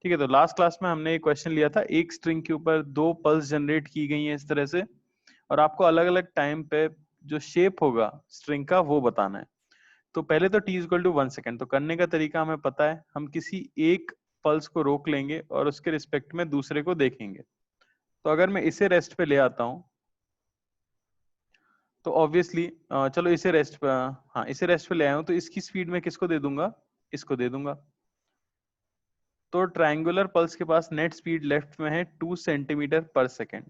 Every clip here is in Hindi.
ठीक है, तो लास्ट क्लास में हमने एक क्वेश्चन लिया था, एक स्ट्रिंग के ऊपर 2 पल्स जनरेट की गई हैं इस तरह से, और आपको अलग अलग टाइम पे जो शेप होगा स्ट्रिंग का वो बताना है। तो पहले तो t इक्वल टू 1 सेकेंड, तो करने का तरीका हमें पता है, हम किसी एक पल्स को रोक लेंगे और उसके रिस्पेक्ट में दूसरे को देखेंगे। तो अगर मैं इसे रेस्ट पे ले आता हूं तो ऑब्वियसली चलो इसे रेस्ट पे, हाँ इसे रेस्ट पे ले आया हूं, तो इसकी स्पीड में किसको दे दूंगा, इसको दे दूंगा। तो ट्रायंगुलर पल्स के पास नेट स्पीड लेफ्ट में है 2 सेंटीमीटर पर सेकेंड।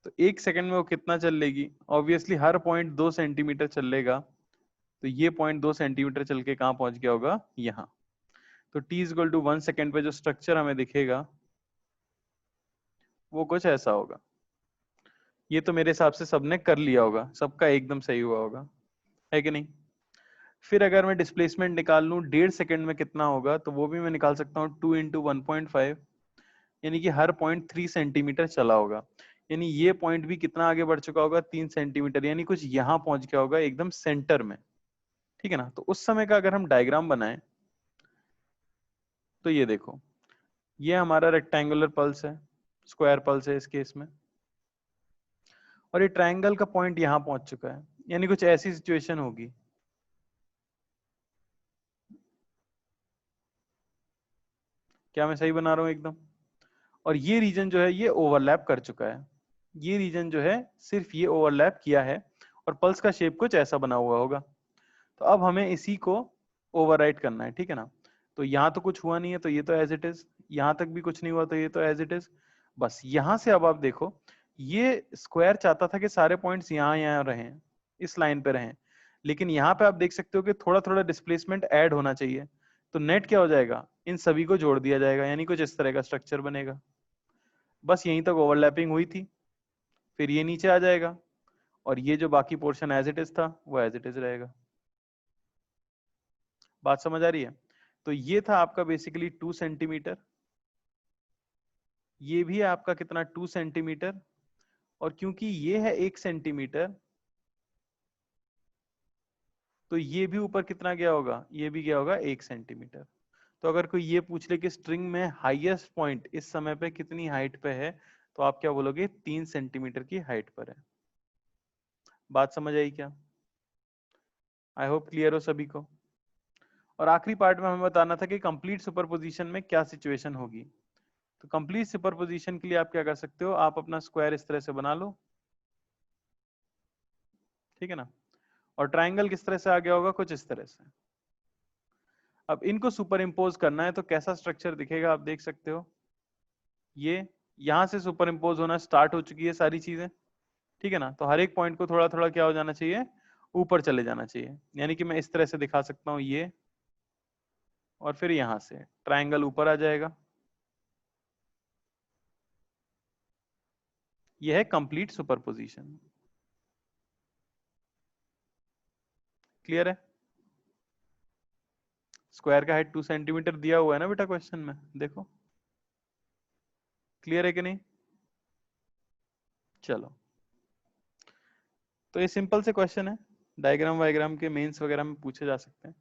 तो 1 सेकेंड में वो कितना चल लेगी, ऑब्वियसली हर पॉइंट 2 सेंटीमीटर चल लेगा, तो ये पॉइंट 2 सेंटीमीटर चल के कहाँ पहुंच गया होगा, यहाँ। तो t इक्वल टू 1 सेकेंड पे जो स्ट्रक्चर हमें दिखेगा वो कुछ ऐसा होगा। ये तो मेरे हिसाब से सबने कर लिया होगा, सबका एकदम सही हुआ होगा, है कि नहीं। फिर अगर मैं डिस्प्लेसमेंट निकाल लूं 1.5 सेकेंड में कितना होगा, तो वो भी मैं निकाल सकता हूँ 2 इंटू 1.5, यानी कि हर पॉइंट 3 सेंटीमीटर चला होगा। यानी ये पॉइंट भी कितना आगे बढ़ चुका होगा, 3 सेंटीमीटर, यानी कुछ यहाँ पहुंच गया होगा एकदम सेंटर में। ठीक है ना। तो उस समय का अगर हम डायग्राम बनाएं तो ये देखो, ये हमारा रेक्टेंगुलर पल्स है, स्क्वायर पल्स है इस केस में, और ये ट्रायंगल का पॉइंट यहाँ पहुंच चुका है, यानी कुछ ऐसी सिचुएशन होगी। क्या मैं सही बना रहा हूँ एकदम। और ये रीजन जो है ये ओवरलैप कर चुका है, ये रीजन जो है सिर्फ ये ओवरलैप किया है, और पल्स का शेप कुछ ऐसा बना हुआ होगा। तो अब हमें इसी को ओवरराइट करना है, ठीक है ना। तो यहाँ तो कुछ हुआ नहीं है, तो ये तो एज इट इज, यहाँ तक भी कुछ नहीं हुआ, तो ये तो एज इट इज। बस यहाँ से अब आप देखो, ये स्क्वायर चाहता था कि सारे पॉइंट्स यहाँ यहाँ रहें, इस लाइन पे रहें, लेकिन यहाँ पे आप देख सकते हो कि थोड़ा थोड़ा डिस्प्लेसमेंट ऐड होना चाहिए। तो नेट क्या हो जाएगा, इन सभी को जोड़ दिया जाएगा, यानी कुछ इस तरह का स्ट्रक्चर बनेगा। बस यहीं तक ओवरलैपिंग हुई थी, फिर ये नीचे आ जाएगा, और ये जो बाकी पोर्शन एज इट इज था वो एज इट इज रहेगा। बात समझ आ रही है। तो ये था आपका बेसिकली 2 सेंटीमीटर, ये भी है आपका कितना 2 सेंटीमीटर, और क्योंकि ये है 1 सेंटीमीटर, तो ये भी ऊपर कितना गया होगा, ये भी गया होगा 1 सेंटीमीटर। तो अगर कोई ये पूछ ले कि स्ट्रिंग में हाईएस्ट पॉइंट इस समय पे कितनी हाइट पे है, तो आप क्या बोलोगे, 3 सेंटीमीटर की हाइट पर है। बात समझ आई क्या। आई होप क्लियर हो सभी को। और आखिरी पार्ट में हमें बताना था कि कंप्लीट सुपरपोजिशन में क्या सिचुएशन होगी। तो कंप्लीट सुपरपोजिशन के लिए आप क्या कर सकते हो, आप अपना स्क्वायर इस तरह से बना लो, ठीक है ना, और ट्रायंगल किस तरह से आ गया होगा, कुछ इस तरह से। अब इनको सुपर इम्पोज करना है, तो कैसा स्ट्रक्चर दिखेगा आप देख सकते हो, ये यहां से सुपर इम्पोज होना स्टार्ट हो चुकी है सारी चीजें, ठीक है ना। तो हर एक पॉइंट को थोड़ा थोड़ा क्या हो जाना चाहिए, ऊपर चले जाना चाहिए, यानी कि मैं इस तरह से दिखा सकता हूं ये, और फिर यहां से ट्रायंगल ऊपर आ जाएगा। यह है कंप्लीट सुपरपोजिशन। क्लियर है। स्क्वायर का हाइट 2 सेंटीमीटर दिया हुआ है ना बेटा क्वेश्चन में, देखो क्लियर है कि नहीं। चलो, तो ये सिंपल से क्वेश्चन है, डायग्राम वायग्राम के मेंस वगैरह में पूछे जा सकते हैं।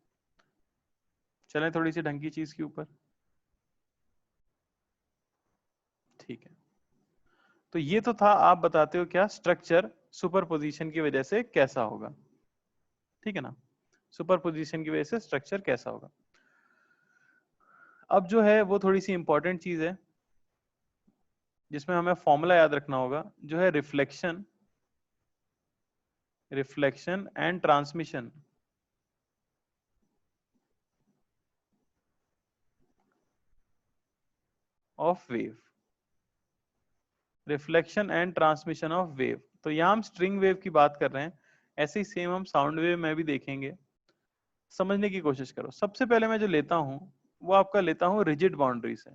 चलें थोड़ी सी ढंग की चीज के ऊपर, ठीक है। तो ये तो था, आप बताते हो क्या स्ट्रक्चर सुपरपोजिशन की वजह से कैसा होगा, ठीक है ना। सुपरपोजिशन की वजह से स्ट्रक्चर कैसा होगा। अब जो है वो थोड़ी सी इंपॉर्टेंट चीज है जिसमें हमें फॉर्मूला याद रखना होगा, जो है reflection, reflection and transmission of wave, reflection and transmission of wave. तो यहां हम स्ट्रिंग वेव की बात कर रहे हैं, ऐसे ही सेम हम साउंड वेव में भी देखेंगे। समझने की कोशिश करो। सबसे पहले मैं जो लेता हूं वो आपका लेता हूं रिजिड बाउंड्री से।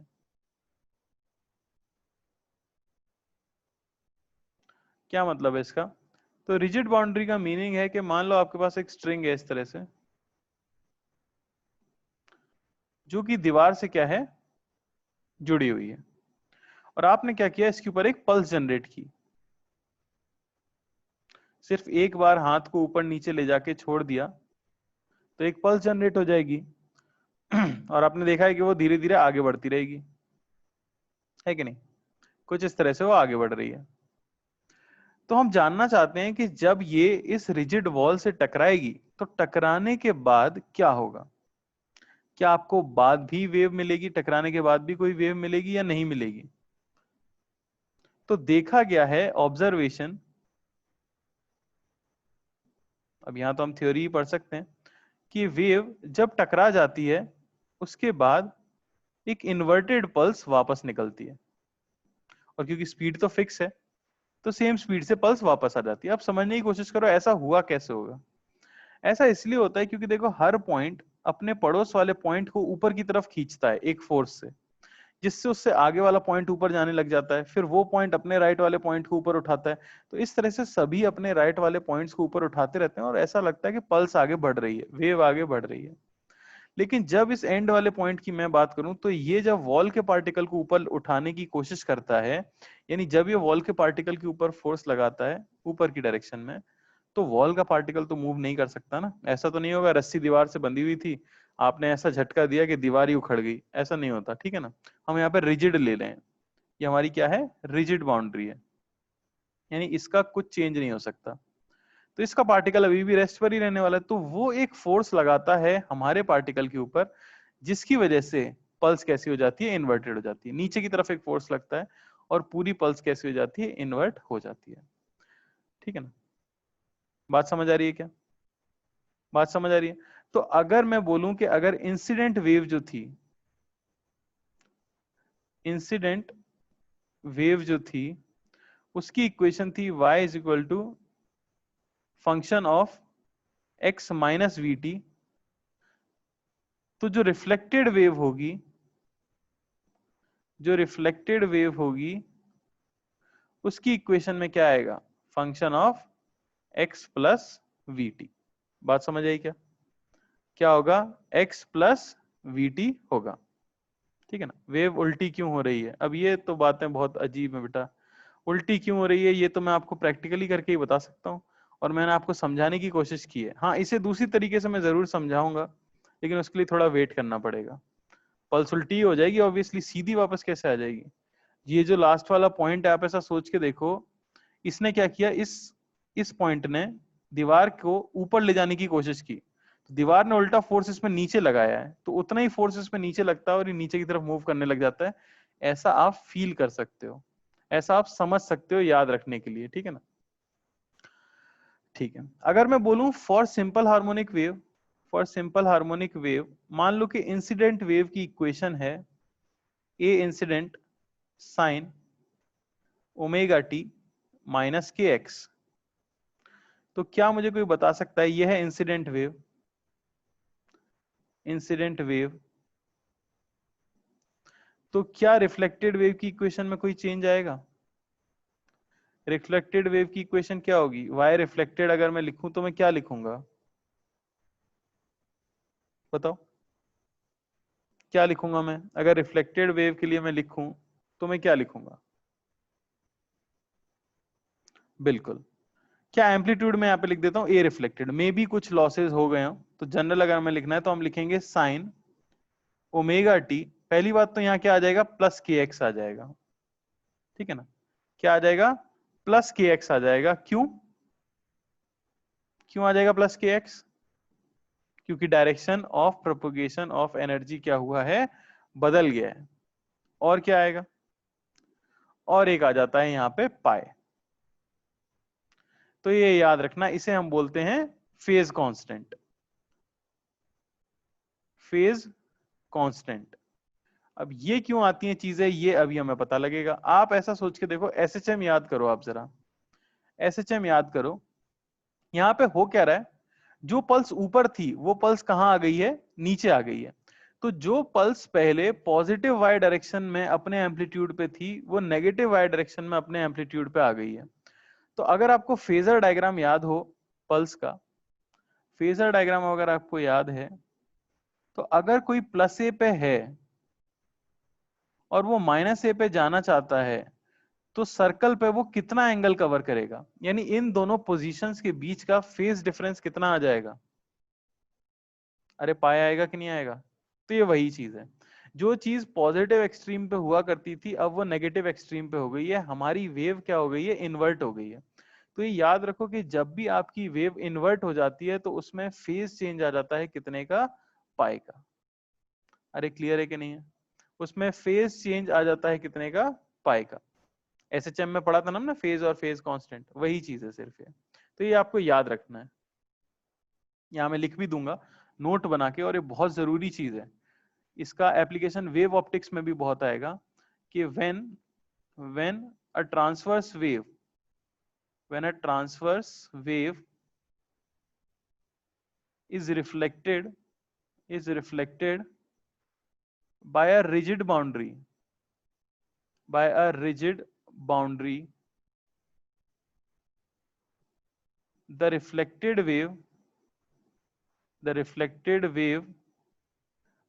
क्या मतलब है इसका, तो रिजिड बाउंड्री का मीनिंग है कि मान लो आपके पास एक स्ट्रिंग है इस तरह से, जो कि दीवार से क्या है, जुड़ी हुई है, और आपने क्या किया, इसके ऊपर एक पल्स जनरेट की। सिर्फ एक बार हाथ को ऊपर नीचे ले जाके छोड़ दिया तो एक पल्स जनरेट हो जाएगी और आपने देखा है कि वो धीरे धीरे आगे बढ़ती रहेगी। है कि नहीं? कुछ इस तरह से वो आगे बढ़ रही है। तो हम जानना चाहते हैं कि जब ये इस रिजिड वॉल से टकराएगी तो टकराने के बाद क्या होगा। क्या आपको बाद भी वेव मिलेगी, टकराने के बाद भी कोई वेव मिलेगी या नहीं मिलेगी? तो देखा गया है ऑब्जर्वेशन, अब यहां तो हम थ्योरी ही पढ़ सकते हैं कि वेव जब टकरा जाती है उसके बाद एक इन्वर्टेड पल्स वापस निकलती है, और क्योंकि स्पीड तो फिक्स है तो सेम स्पीड से पल्स वापस आ जाती है। अब समझने की कोशिश करो ऐसा हुआ कैसे होगा। ऐसा इसलिए होता है क्योंकि देखो हर पॉइंट अपने पड़ोस वाले पॉइंट को ऊपर की तरफ खींचता है एक फोर्स से, जिससे उससे आगे वाला पॉइंट ऊपर जाने लग जाता है, फिर वो पॉइंट अपने राइट वाले पॉइंट को ऊपर उठाता है। तो इस तरह से सभी अपने राइट वाले पॉइंट्स को ऊपर उठाते रहते हैं और ऐसा लगता है कि पल्स आगे बढ़ रही है, वेव आगे बढ़ रही है। लेकिन जब इस एंड वाले पॉइंट की मैं बात करूं तो ये जब वॉल के पार्टिकल को ऊपर उठाने की कोशिश करता है, यानी जब ये वॉल के पार्टिकल के ऊपर फोर्स लगाता है ऊपर की डायरेक्शन में, तो वॉल का पार्टिकल तो मूव नहीं कर सकता ना। ऐसा तो नहीं होगा रस्सी दीवार से बंधी हुई थी, आपने ऐसा झटका दिया कि दीवार ही उखड़ गई, ऐसा नहीं होता, ठीक है ना। हम यहाँ पे रिजिड ले लें, ये हमारी क्या है, रिजिड बाउंड्री है, यानी इसका कुछ चेंज नहीं हो सकता। तो इसका पार्टिकल अभी भी रेस्ट पर ही रहने वाला है। तो वो एक फोर्स लगाता है हमारे पार्टिकल के ऊपर, जिसकी वजह से पल्स कैसी हो जाती है, इन्वर्टेड हो जाती है। नीचे की तरफ एक फोर्स लगता है और पूरी पल्स कैसी हो जाती है, इन्वर्ट हो जाती है। ठीक है ना, बात समझ आ रही है क्या? बात समझ आ रही है? तो अगर मैं बोलूं कि अगर इंसिडेंट वेव जो थी, इंसिडेंट वेव जो थी उसकी इक्वेशन थी y is equal to function of x minus v t, तो जो रिफ्लेक्टेड वेव होगी, जो रिफ्लेक्टेड वेव होगी उसकी इक्वेशन में क्या आएगा, function of x plus we T. बात समझ आई क्या? क्या होगा, x प्लस वी टी होगा। ठीक है ना। वेव उल्टी क्यों हो रही है, अब ये तो बातें बहुत अजीब है बेटा। उल्टी क्यों हो रही है ये तो मैं आपको प्रैक्टिकली करके ही बता सकता हूँ, और मैंने आपको समझाने की कोशिश की है। हाँ, इसे दूसरी तरीके से मैं जरूर समझाऊंगा, लेकिन उसके लिए थोड़ा वेट करना पड़ेगा। पल्स उल्टी हो जाएगी ऑब्वियसली, सीधी वापस कैसे आ जाएगी। ये जो लास्ट वाला पॉइंट है आप ऐसा सोच के देखो, इसने क्या किया, इस पॉइंट ने दीवार को ऊपर ले जाने की कोशिश की, तो दीवार ने उल्टा फोर्स इसमें नीचे लगाया है, तो उतना ही फोर्स इसमें नीचे लगता है और ये नीचे की तरफ मूव करने लग जाता है। ऐसा आप फील कर सकते हो, ऐसा आप समझ सकते हो, याद रखने के लिए, ठीक है ना। ठीक है, अगर मैं बोलूं for simple harmonic wave, for simple harmonic wave मान लो कि इंसिडेंट वेव की इक्वेशन है A incident sine omega T minus K X, तो क्या मुझे कोई बता सकता है, यह है इंसिडेंट वेव, इंसिडेंट वेव, तो क्या रिफ्लेक्टेड वेव की इक्वेशन में कोई चेंज आएगा? रिफ्लेक्टेड वेव की इक्वेशन क्या होगी, वाई रिफ्लेक्टेड अगर मैं लिखूं तो मैं क्या लिखूंगा, बताओ क्या लिखूंगा मैं, अगर रिफ्लेक्टेड वेव के लिए मैं लिखूं तो मैं क्या लिखूंगा? बिल्कुल, क्या एम्पलीट्यूड में यहाँ पे लिख देता हूँ ए रिफ्लेक्टेड, मे भी कुछ लॉसेस हो गए हो, तो जनरल अगर हमें लिखना है तो हम लिखेंगे साइन ओमेगा टी। पहली बात तो यहाँ क्या आ जाएगा, प्लस के एक्स आ जाएगा, ठीक है ना। क्या आ जाएगा, प्लस के एक्स आ जाएगा। क्यों, क्यों आ जाएगा प्लस के एक्स? क्योंकि direction of propagation of energy क्या हुआ है, बदल गया है। और क्या आएगा, और एक आ जाता है यहाँ पे पाई। तो ये याद रखना, इसे हम बोलते हैं फेज कांस्टेंट, फेज कांस्टेंट। अब ये क्यों आती हैं चीजें, ये अभी हमें पता लगेगा। आप ऐसा सोच के देखो, एसएचएम याद करो आप जरा, एसएचएम याद करो, यहाँ पे हो क्या रहा है, जो पल्स ऊपर थी वो पल्स कहाँ आ गई है, नीचे आ गई है। तो जो पल्स पहले पॉजिटिव वाई डायरेक्शन में अपने एम्पलीट्यूड पे थी वो नेगेटिव वाई डायरेक्शन में अपने एम्पलीट्यूड पे आ गई है। तो अगर आपको फेजर डायग्राम याद हो पल्स का, फेजर डायग्राम अगर आपको याद है, तो अगर कोई प्लस ए पे है और वो माइनस ए पे जाना चाहता है, तो सर्कल पे वो कितना एंगल कवर करेगा, यानी इन दोनों पोजीशंस के बीच का फेज डिफरेंस कितना आ जाएगा, अरे पाया आएगा कि नहीं आएगा। तो ये वही चीज है, जो चीज पॉजिटिव एक्सट्रीम पे हुआ करती थी अब वो नेगेटिव एक्सट्रीम पे हो गई है, हमारी वेव क्या हो गई है, इन्वर्ट हो गई है। तो ये याद रखो कि जब भी आपकी वेव इन्वर्ट हो जाती है तो उसमें फेज चेंज आ जाता है कितने का, पाई का। अरे क्लियर है कि नहीं है? उसमें फेज चेंज आ जाता है कितने का, पाई का। एसएचएम में पढ़ा था ना हमने, फेज और फेज कांस्टेंट, वही चीज है सिर्फ ये। तो ये आपको याद रखना है, यहाँ मैं लिख भी दूंगा नोट बना के, और ये बहुत जरूरी चीज है। इसका एप्लीकेशन वेव ऑप्टिक्स में भी बहुत आएगा कि when a transverse wave when a transverse wave is reflected by a rigid boundary, the reflected wave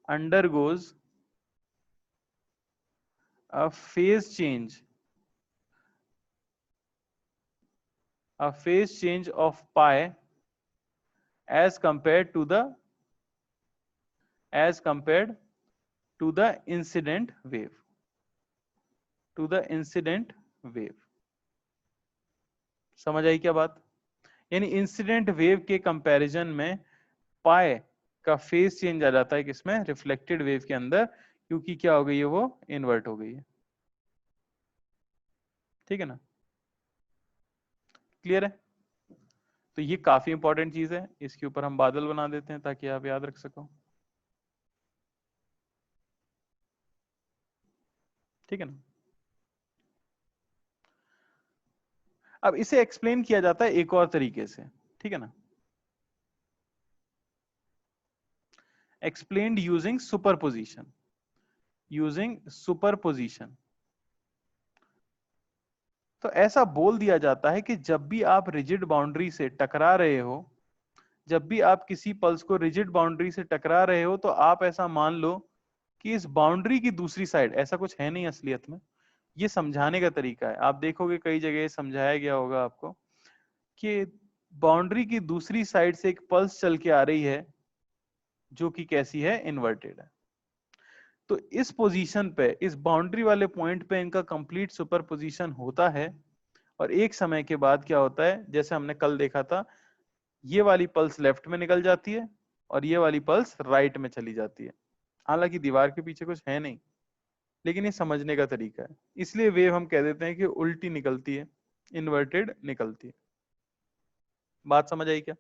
undergoes a phase change of pi as compared to the incident wave, समझ आई क्या बात? यानी इंसिडेंट वेव के कंपैरिजन में पाई का फेज चेंज आ जाता है किसमें, रिफ्लेक्टेड वेव के अंदर, क्योंकि क्या हो गई है, वो इन्वर्ट हो गई है। ठीक है ना, क्लियर है? तो ये काफी इंपॉर्टेंट चीज है, इसके ऊपर हम बादल बना देते हैं ताकि आप याद रख सको। ठीक है ना। अब इसे एक्सप्लेन किया जाता है एक और तरीके से, ठीक है ना, एक्सप्लेन्ड यूजिंग सुपरपोजिशन। तो ऐसा बोल दिया जाता है कि जब भी आप रिजिड बाउंड्री से टकरा रहे हो, जब भी आप किसी पल्स को रिजिड बाउंड्री से टकरा रहे हो, तो आप ऐसा मान लो कि इस बाउंड्री की दूसरी साइड, ऐसा कुछ है नहीं असलियत में, ये समझाने का तरीका है। आप देखोगे कई जगह समझाया गया होगा आपको कि बाउंड्री की दूसरी साइड से एक पल्स चल के आ रही है जो कि कैसी है, इन्वर्टेड है। तो इस पोजीशन पे, इस बाउंड्री वाले पॉइंट पे इनका कंप्लीट सुपरपोजिशन होता है, और एक समय के बाद क्या होता है, जैसे हमने कल देखा था, ये वाली पल्स लेफ्ट में निकल जाती है और ये वाली पल्स राइट में चली जाती है। हालांकि दीवार के पीछे कुछ है नहीं, लेकिन ये समझने का तरीका है। इसलिए वेव हम कह देते हैं कि उल्टी निकलती है, इन्वर्टेड निकलती है। बात समझ आई क्या?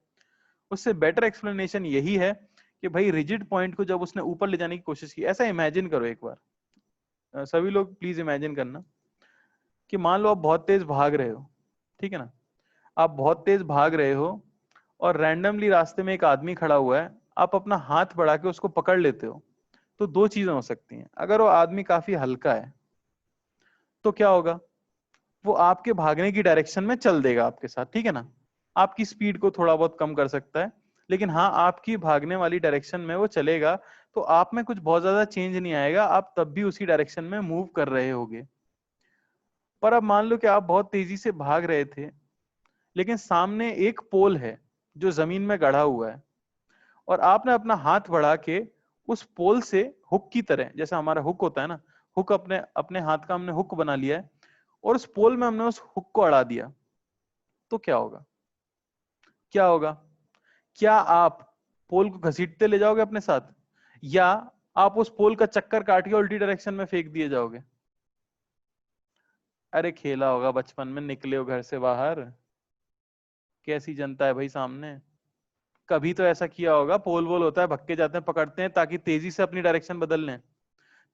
उससे बेटर एक्सप्लेनेशन यही है कि भाई रिजिड पॉइंट को जब उसने ऊपर ले जाने की कोशिश की, ऐसा इमेजिन करो एक बार, सभी लोग प्लीज इमेजिन करना कि मान लो आप बहुत तेज भाग रहे हो, ठीक है ना, आप बहुत तेज भाग रहे हो और रैंडमली रास्ते में एक आदमी खड़ा हुआ है, आप अपना हाथ बढ़ा के उसको पकड़ लेते हो। तो दो चीजें हो सकती हैं, अगर वो आदमी काफी हल्का है तो क्या होगा, वो आपके भागने की डायरेक्शन में चल देगा आपके साथ, ठीक है ना, आपकी स्पीड को थोड़ा बहुत कम कर सकता है, लेकिन हाँ आपकी भागने वाली डायरेक्शन में वो चलेगा। तो आप में कुछ बहुत ज्यादा चेंज नहीं आएगा, आप तब भी उसी डायरेक्शन में मूव कर रहे होगे। पर अब मान लो कि आप बहुत तेजी से भाग रहे थे, लेकिन सामने एक पोल है जो जमीन में गड़ा हुआ है, और आपने अपना हाथ बढ़ा के उस पोल से हुक की तरह, जैसे हमारा हुक होता है ना, हुक अपने अपने हाथ का हमने हुक बना लिया है, और उस पोल में हमने उस हुक को अड़ा दिया, तो क्या होगा, क्या होगा? क्या आप पोल को घसीटते ले जाओगे अपने साथ, या आप उस पोल का चक्कर काट के उल्टी डायरेक्शन में फेंक दिए जाओगे? अरे खेला होगा बचपन में, निकले हो घर से बाहर, कैसी जनता है भाई सामने, कभी तो ऐसा किया होगा, पोल वोल होता है, भक्के जाते हैं, पकड़ते हैं ताकि तेजी से अपनी डायरेक्शन बदल लें।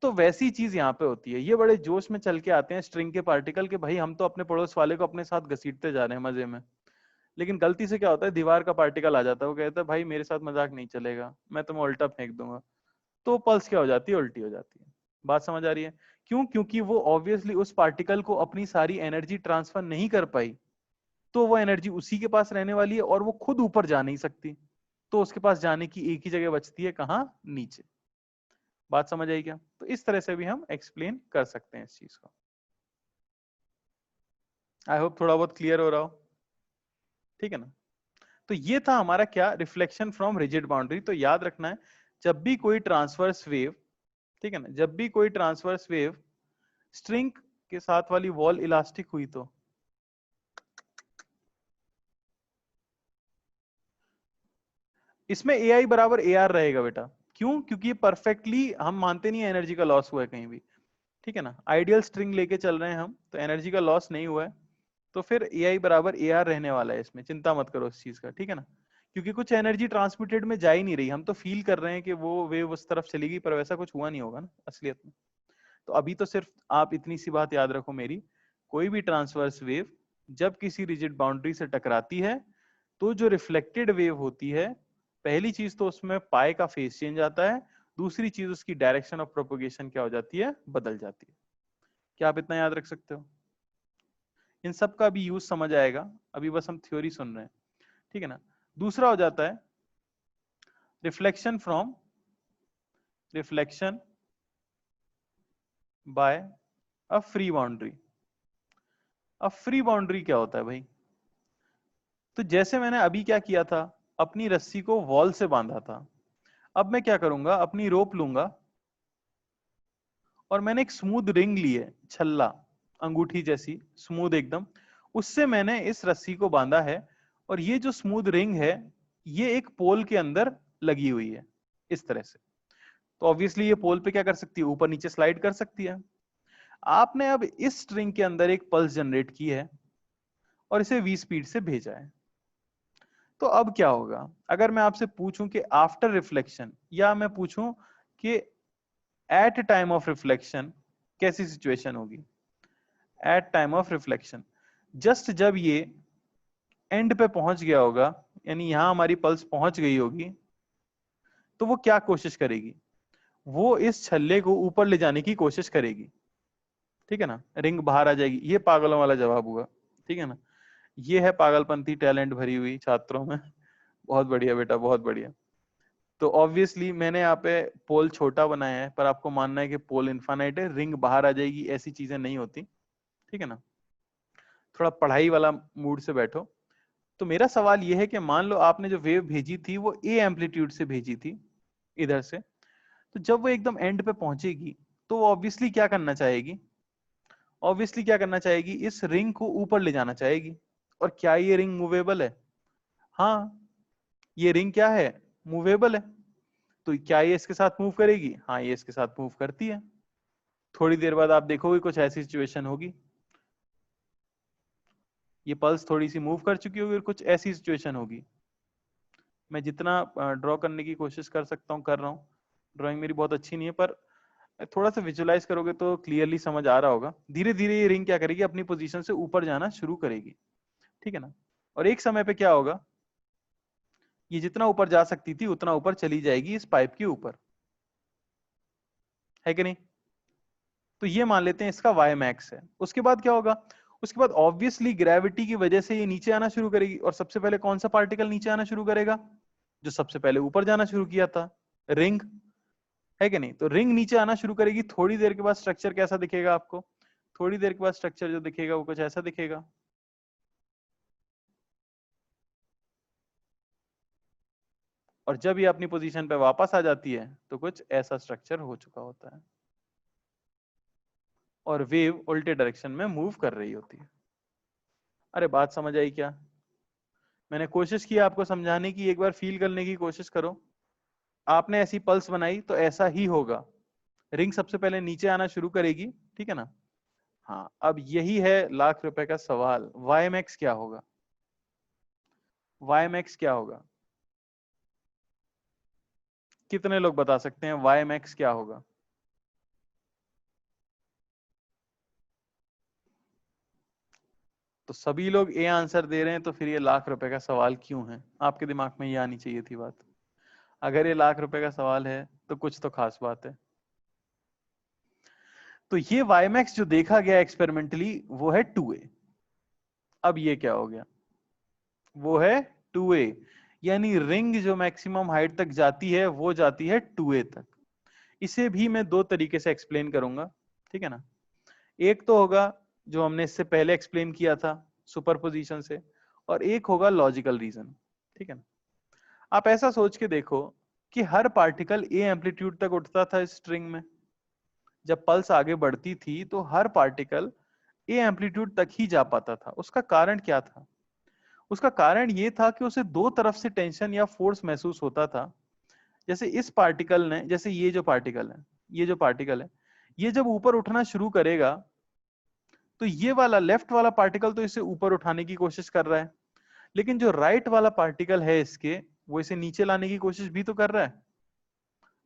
तो वैसी चीज यहाँ पे होती है, ये बड़े जोश में चल के आते हैं स्ट्रिंग के पार्टिकल के, भाई हम तो अपने पड़ोस वाले को अपने साथ घसीटते जा रहे हैं मजे में, लेकिन गलती से क्या होता है, दीवार का पार्टिकल आ जाता है, वो कहता है भाई मेरे साथ मजाक नहीं चलेगा, मैं तुम्हें उल्टा फेंक दूंगा। तो पल्स क्या हो जाती है, उल्टी हो जाती है। बात समझ आ रही है? क्यों? क्योंकि वो ऑब्वियसली उस पार्टिकल को अपनी सारी एनर्जी ट्रांसफर नहीं कर पाई, तो वो एनर्जी उसी के पास रहने वाली है, और वो खुद ऊपर जा नहीं सकती, तो उसके पास जाने की एक ही जगह बचती है, कहाँ, नीचे। बात समझ आई क्या? तो इस तरह से भी हम एक्सप्लेन कर सकते हैं इस चीज को। आई होप थोड़ा बहुत क्लियर हो रहा हो, ठीक है ना। तो ये था हमारा क्या, रिफ्लेक्शन फ्रॉम रिजिड बाउंड्री। तो याद रखना है, जब भी कोई ट्रांसवर्स वेव ठीक है ना। जब भी कोई ट्रांसवर्स वेव स्ट्रिंग के साथ वाली वॉल इलास्टिक हुई तो इसमें ए आई बराबर ए आर रहेगा बेटा। क्यों? क्योंकि ये परफेक्टली हम मानते नहीं है एनर्जी का लॉस हुआ है कहीं भी। ठीक है ना, आइडियल स्ट्रिंग लेके चल रहे हैं हम, तो एनर्जी का लॉस नहीं हुआ है, तो फिर ए आई बराबर ए आर रहने वाला है इसमें, चिंता मत करो इस चीज का। ठीक है ना, क्योंकि कुछ एनर्जी ट्रांसमिटेड में जा ही नहीं रही, हम तो फील कर रहे हैं कि वो वेव उस तरफ चलेगी, पर वैसा कुछ हुआ नहीं होगा ना असलियत में। तो अभी तो सिर्फ आप इतनी सी बात याद रखो मेरी, कोई भी ट्रांसवर्स वेव जब किसी रिजिड बाउंड्री से टकराती है तो जो रिफ्लेक्टेड वेव होती है, पहली चीज तो उसमें पाई का फेस चेंज आता है, दूसरी चीज उसकी डायरेक्शन ऑफ प्रोपोगेशन क्या हो जाती है, बदल जाती है। क्या आप इतना याद रख सकते हो? इन सब का भी यूज समझ आएगा, अभी बस हम थ्योरी सुन रहे हैं। ठीक है ना। दूसरा हो जाता है reflection from reflection by a free boundary. अब फ्री बाउंड्री क्या होता है भाई? तो जैसे मैंने अभी क्या किया था, अपनी रस्सी को वॉल से बांधा था, अब मैं क्या करूंगा, अपनी रोप लूंगा और मैंने एक स्मूथ रिंग ली है, छल्ला, अंगूठी जैसी स्मूथ एकदम, उससे मैंने इस रस्सी को बांधा है, और ये जो स्मूथ रिंग है ये एक पोल के अंदर लगी हुई है इस तरह से। तो ऑब्वियसली ये पोल पे क्या कर सकती है, ऊपर नीचे स्लाइड कर सकती है। आपने अब इस स्ट्रिंग के अंदर एक पल्स जनरेट की है और इसे v स्पीड से भेजा है। तो अब क्या होगा, अगर मैं आपसे पूछूं कि आफ्टर रिफ्लेक्शन, या मैं पूछूं कि एट टाइम ऑफ रिफ्लेक्शन कैसी सिचुएशन होगी। At time of reflection, just जब ये एंड पे पहुंच गया होगा, यानी यहां हमारी पल्स पहुंच गई होगी, तो वो क्या कोशिश करेगी, वो इस छल्ले को ऊपर ले जाने की कोशिश करेगी। ठीक है ना, रिंग बाहर आ जाएगी। ये पागलों वाला जवाब हुआ। ठीक है ना, ये है पागलपंती टैलेंट भरी हुई छात्रों में। बहुत बढ़िया बेटा, बहुत बढ़िया। तो ऑब्वियसली मैंने यहाँ पे पोल छोटा बनाया है, पर आपको मानना है कि पोल इनफाइनाइट है, रिंग बाहर आ जाएगी, ऐसी चीजें नहीं होती। ठीक है ना, थोड़ा पढ़ाई वाला मूड से बैठो। तो मेरा सवाल यह है कि मान लो आपने जो वेव भेजी थी वो ए एम्पलीट्यूड से भेजी थी इधर से, तो जब वो एकदम एंड पे पहुंचेगी तो वो ऑब्वियसली क्या करना चाहेगी, ऑब्वियसली क्या करना चाहेगी, इस रिंग को ऊपर ले जाना चाहेगी। और क्या ये रिंग मूवेबल है? हाँ, ये रिंग क्या है, मूवेबल है। तो क्या ये इसके साथ मूव करेगी? हाँ, ये इसके साथ मूव करती है। थोड़ी देर बाद आप देखोगे कुछ ऐसी सिचुएशन होगी, ये पल्स थोड़ी सी मूव कर चुकी होगी और कुछ ऐसी सिचुएशन होगी। मैं जितना ड्रॉ करने की कोशिश कर सकता हूँ कर रहा हूँ, ड्राइंग मेरी बहुत अच्छी नहीं है, पर थोड़ा सा विजुलाइज करोगे तो क्लियरली समझ आ रहा होगा। धीरे धीरे ये रिंग क्या करेगी, अपनी पोजीशन से ऊपर जाना शुरू करेगी। ठीक है ना, और एक समय पे क्या होगा, ये जितना ऊपर जा सकती थी उतना ऊपर चली जाएगी इस पाइप के ऊपर, है कि नहीं? तो ये मान लेते हैं इसका वाई मैक्स है। उसके बाद क्या होगा, उसके बाद ऑब्वियसली ग्रेविटी की वजह से ये नीचे आना शुरू करेगी, और सबसे पहले कौन सा पार्टिकल नीचे आना शुरू करेगा, जो सबसे पहले ऊपर जाना शुरू किया था, रिंग, है कि नहीं? तो रिंग नीचे आना शुरू करेगी। थोड़ी देर के बाद स्ट्रक्चर कैसा दिखेगा आपको, थोड़ी देर के बाद स्ट्रक्चर जो दिखेगा वो कुछ ऐसा दिखेगा। और जब ये अपनी पोजीशन पे वापस आ जाती है तो कुछ ऐसा स्ट्रक्चर हो चुका होता है, और वेव उल्टे डायरेक्शन में मूव कर रही होती है। अरे बात समझ आई क्या? मैंने कोशिश की आपको समझाने की, एक बार फील करने की कोशिश करो। आपने ऐसी पल्स बनाई तो ऐसा ही होगा, रिंग सबसे पहले नीचे आना शुरू करेगी। ठीक है ना। हाँ, अब यही है लाख रुपए का सवाल, वाई मैक्स क्या होगा, वाई मैक्स क्या होगा? कितने लोग बता सकते हैं वाई मैक्स क्या होगा? तो सभी लोग ए आंसर दे रहे हैं, तो फिर ये लाख रुपए का सवाल क्यों है? आपके दिमाग में ये आनी चाहिए थी बात। अगर ये लाख रुपए का सवाल है तो कुछ तो खास बात है। तो ये वाईमैक्स जो देखा गया एक्सपेरिमेंटली वो है 2a। अब ये क्या हो गया, वो है 2a, यानी रिंग जो मैक्सिमम हाइट तक जाती है वो जाती है 2a तक। इसे भी मैं दो तरीके से एक्सप्लेन करूंगा। ठीक है ना, एक तो होगा जो हमने इससे पहले एक्सप्लेन किया था सुपरपोजिशन से, और एक होगा लॉजिकल रीजन। ठीक है ना, आप ऐसा सोच के देखो कि हर पार्टिकल ए एम्पलीट्यूड तक उठता था इस स्ट्रिंग में, जब पल्स आगे बढ़ती थी तो हर पार्टिकल ए एम्पलीट्यूड तक ही जा पाता था। उसका कारण क्या था? उसका कारण ये था कि उसे दो तरफ से टेंशन या फोर्स महसूस होता था। जैसे इस पार्टिकल ने, जैसे ये जो पार्टिकल है, ये जो पार्टिकल है, ये जब ऊपर उठना शुरू करेगा तो ये वाला लेफ्ट वाला पार्टिकल तो इसे ऊपर उठाने की कोशिश कर रहा है, लेकिन जो राइट वाला पार्टिकल है इसके, वो इसे नीचे लाने की कोशिश भी तो कर रहा है।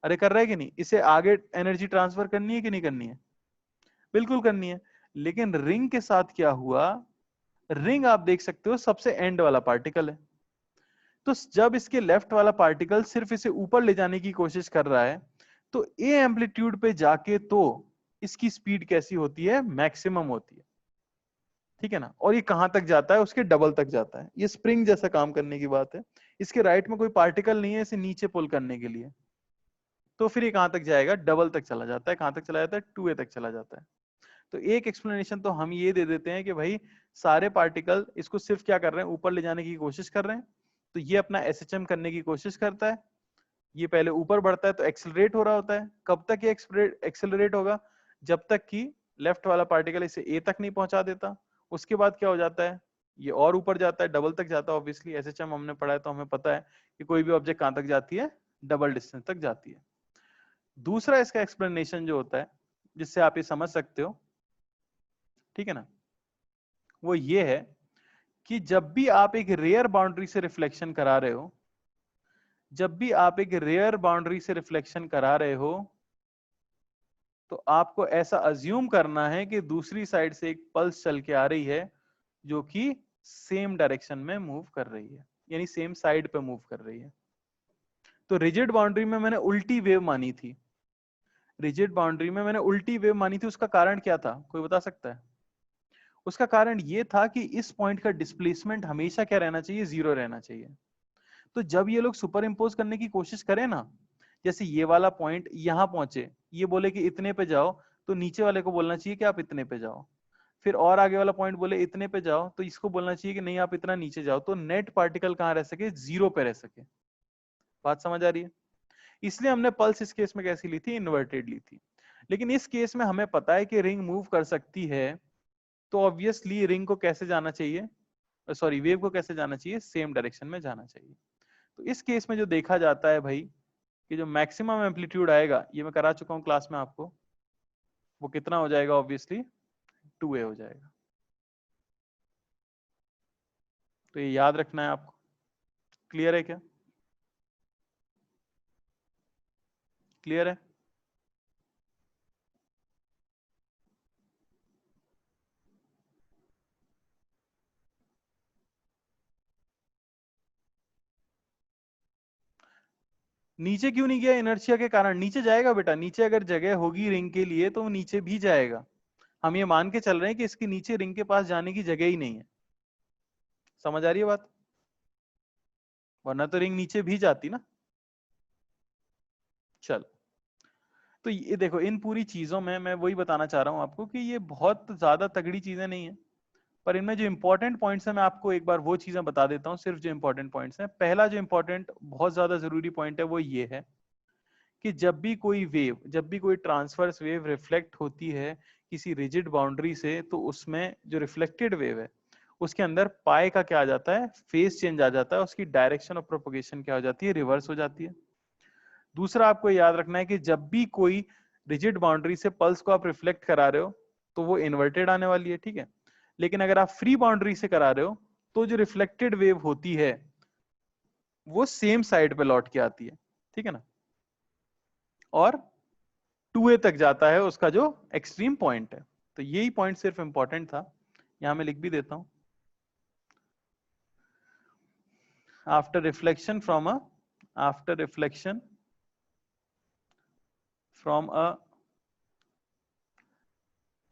अरे कर रहा है कि नहीं? इसे आगे एनर्जी ट्रांसफर करनी है कि नहीं करनी है? बिल्कुल करनी है। लेकिन रिंग के साथ क्या हुआ? रिंग आप देख सकते हो सबसे एंड वाला पार्टिकल है। तो जब इसके लेफ्ट वाला पार्टिकल सिर्फ इसे ऊपर ले जाने की कोशिश कर रहा है, तो ए एम्पलीट्यूड पे जाके तो इसकी स्पीड कैसी होती है? मैक्सिमम होती है। ठीक है ना? और ये कहां तक जाता है? उसके डबल तक जाता है। ये स्प्रिंग जैसा काम करने की बात है। इसके राइट में कोई पार्टिकल नहीं है इसे नीचे पुल करने के लिए, तो फिर ये कहां तक जाएगा? डबल तक चला जाता है। कहां तक चला जाता है? 2a तक चला जाता है। तो एक एक्सप्लेनेशन तो हम ये दे देते हैं कि भाई सारे पार्टिकल इसको सिर्फ क्या कर रहे हैं? ऊपर ले जाने की कोशिश कर रहे हैं। तो ये अपना एसएचएम करने की कोशिश करता है। ये पहले ऊपर बढ़ता है तो एक्सेलरेट हो रहा होता है। कब तक ये एक्सेलरेट होगा? जब तक कि लेफ्ट वाला पार्टिकल इसे ए तक नहीं पहुंचा देता। उसके बाद क्या हो जाता है? ये और ऊपर जाता है, डबल तक जाता है। ऑब्वियसली एसएचएम हमने पढ़ा है तो हमें पता है कि कोई भी ऑब्जेक्ट कहां तक जाती है? डबल डिस्टेंस तक जाती है। दूसरा इसका एक्सप्लेनेशन जो होता है, जिससे आप ये समझ सकते हो, ठीक है ना, वो ये है कि जब भी आप एक रेयर बाउंड्री से रिफ्लेक्शन करा रहे हो, जब भी आप एक रेयर बाउंड्री से रिफ्लेक्शन करा रहे हो, तो आपको ऐसा अज्यूम करना है कि दूसरी साइड से एक पल्स चल के आ रही है जो कि सेम डायरेक्शन में मूव कर रही है, यानी सेम साइड पे मूव कर रही है। तो रिजिड बाउंड्री में मैंने उल्टी वेव मानी थी। रिजिड बाउंड्री में मैंने उल्टी वेव मानी थी। उसका कारण क्या था? कोई बता सकता है? उसका कारण ये था कि इस पॉइंट का डिस्प्लेसमेंट हमेशा क्या रहना चाहिए? 0 रहना चाहिए। तो जब ये लोग सुपर इंपोज करने की कोशिश करें ना, जैसे ये वाला पॉइंट यहां पहुंचे, ये बोले कि इतने पे जाओ, तो नीचे वाले को बोलना चाहिए कि आप इतने पे जाओ। फिर और आगे वाला पॉइंट बोले इतने पे जाओ, तो इसको बोलना चाहिए कि नहीं आप इतना नीचे जाओ, तो नेट पार्टिकल कहां रह सके? 0 पे रह सके। बात समझ आ रही है? इसलिए हमने पल्स इस केस में कैसी ली थी? इन्वर्टेड ली थी। लेकिन इस केस में हमें पता है कि रिंग मूव कर सकती है, तो ऑब्वियसली रिंग को कैसे जाना चाहिए? सॉरी, वेव को कैसे जाना चाहिए? सेम डायरेक्शन में जाना चाहिए। तो इस केस में जो देखा जाता है भाई, कि जो मैक्सिमम एम्पलीट्यूड आएगा, ये मैं करा चुका हूं क्लास में आपको, वो कितना हो जाएगा? ऑब्वियसली 2a हो जाएगा। तो ये याद रखना है आपको। क्लियर है क्या? क्लियर है? नीचे क्यों नहीं गया? इनर्शिया के कारण नीचे जाएगा बेटा। नीचे अगर जगह होगी रिंग के लिए तो वो नीचे भी जाएगा। हम ये मान के चल रहे हैं कि इसके नीचे रिंग के पास जाने की जगह ही नहीं है। समझ आ रही है बात? वरना तो रिंग नीचे भी जाती ना। चल, तो ये देखो, इन पूरी चीजों में मैं वही बताना चाह रहा हूं आपको कि ये बहुत ज्यादा तगड़ी चीजें नहीं है, पर इनमें जो इंपॉर्टेंट पॉइंट्स है मैं आपको एक बार वो चीजें बता देता हूँ। सिर्फ जो इंपॉर्टेंट पॉइंट्स हैं, पहला जो इंपॉर्टेंट बहुत ज्यादा जरूरी पॉइंट है वो ये है कि जब भी कोई वेव, जब भी कोई ट्रांसवर्स वेव रिफ्लेक्ट होती है किसी रिजिड बाउंड्री से, तो उसमें जो रिफ्लेक्टेड वेव है उसके अंदर पाई का क्या आ जाता है? फेज चेंज आ जाता है। उसकी डायरेक्शन ऑफ प्रोपगेशन क्या हो जाती है? रिवर्स हो जाती है। दूसरा आपको याद रखना है कि जब भी कोई रिजिड बाउंड्री से पल्स को आप रिफ्लेक्ट करा रहे हो तो वो इन्वर्टेड आने वाली है, ठीक है। लेकिन अगर आप फ्री बाउंड्री से करा रहे हो तो जो रिफ्लेक्टेड वेव होती है वो सेम साइड पे लौट के आती है, ठीक है ना, और 2a तक जाता है उसका जो एक्सट्रीम पॉइंट है। तो यही पॉइंट सिर्फ इंपॉर्टेंट था, यहां मैं लिख भी देता हूं। After reflection from a after reflection from a,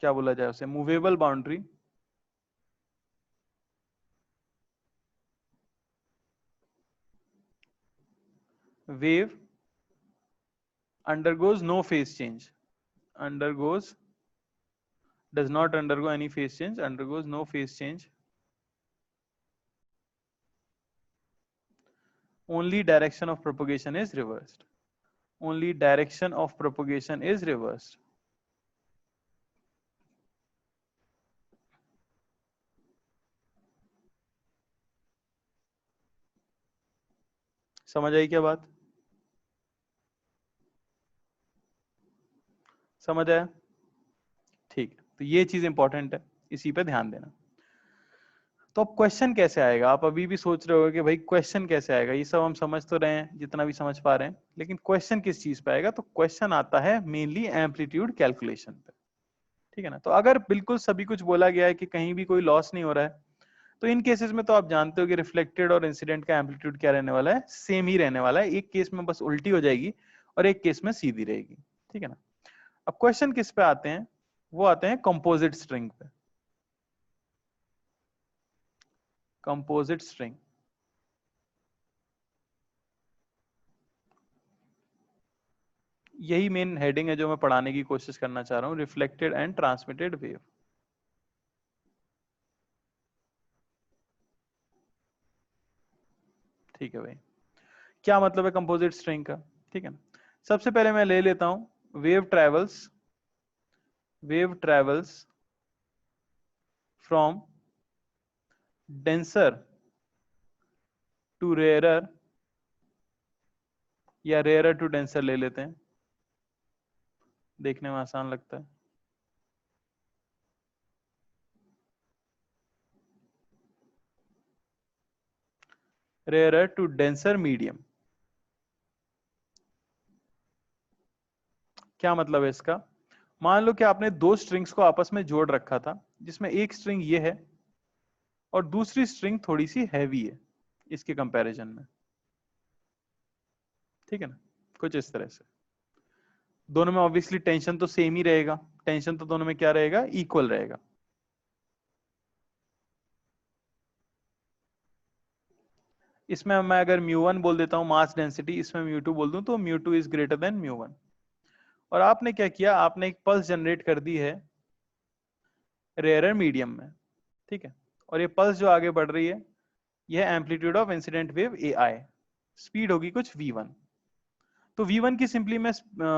क्या बोला जाए उसे, movable boundary, wave undergoes no phase change, undergoes, does not undergo any phase change, undergoes no phase change, only direction of propagation is reversed, only direction of propagation is reversed. समझ आई क्या बात? समझ आया? ठीक है, तो ये चीज इंपॉर्टेंट है, इसी पे ध्यान देना। तो अब क्वेश्चन कैसे आएगा? आप अभी भी सोच रहे हो कि भाई क्वेश्चन कैसे आएगा, ये सब हम समझ तो रहे हैं जितना भी समझ पा रहे हैं, लेकिन क्वेश्चन किस चीज पे आएगा? तो क्वेश्चन आता है मेनली एम्पलीट्यूड कैलकुलेशन पे। ठीक है ना? तो अगर बिल्कुल सभी कुछ बोला गया है कि कहीं भी कोई लॉस नहीं हो रहा है, तो इन केसेस में तो आप जानते हो कि रिफ्लेक्टेड और इंसिडेंट का एम्पलीट्यूड क्या रहने वाला है? सेम ही रहने वाला है। एक केस में बस उल्टी हो जाएगी और एक केस में सीधी रहेगी। ठीक है ना? अब क्वेश्चन किस पे आते हैं? वो आते हैं कंपोजिट स्ट्रिंग पे। कंपोजिट स्ट्रिंग, यही मेन हेडिंग है जो मैं पढ़ाने की कोशिश करना चाह रहा हूं, रिफ्लेक्टेड एंड ट्रांसमिटेड वेव। ठीक है भाई, क्या मतलब है कंपोजिट स्ट्रिंग का? ठीक है ना? सबसे पहले मैं ले लेता हूं wave travels from denser to rarer, या रेयरर टू डेंसर ले लेते हैं, देखने में आसान लगता है। रेयरर टू डेंसर मीडियम, क्या मतलब है इसका? मान लो कि आपने दो स्ट्रिंग्स को आपस में जोड़ रखा था, जिसमें एक स्ट्रिंग ये है और दूसरी स्ट्रिंग थोड़ी सी हैवी है इसके कंपैरिजन में। ठीक है ना? कुछ इस तरह से। दोनों में ऑब्वियसली टेंशन तो सेम ही रहेगा, टेंशन तो दोनों में क्या रहेगा? इक्वल रहेगा। इसमें मैं अगर म्यू1 बोल देता हूं मास डेंसिटी, इसमें म्यू2 बोल दूं, तो म्यू2 इज ग्रेटर देन म्यू1। और आपने क्या किया? आपने एक पल्स जनरेट कर दी है रेयरर मीडियम में। ठीक है? और ये पल्स जो आगे बढ़ रही है, यह amplitude of incident wave A I, speed होगी कुछ v1। तो v1 की सिंपली मैं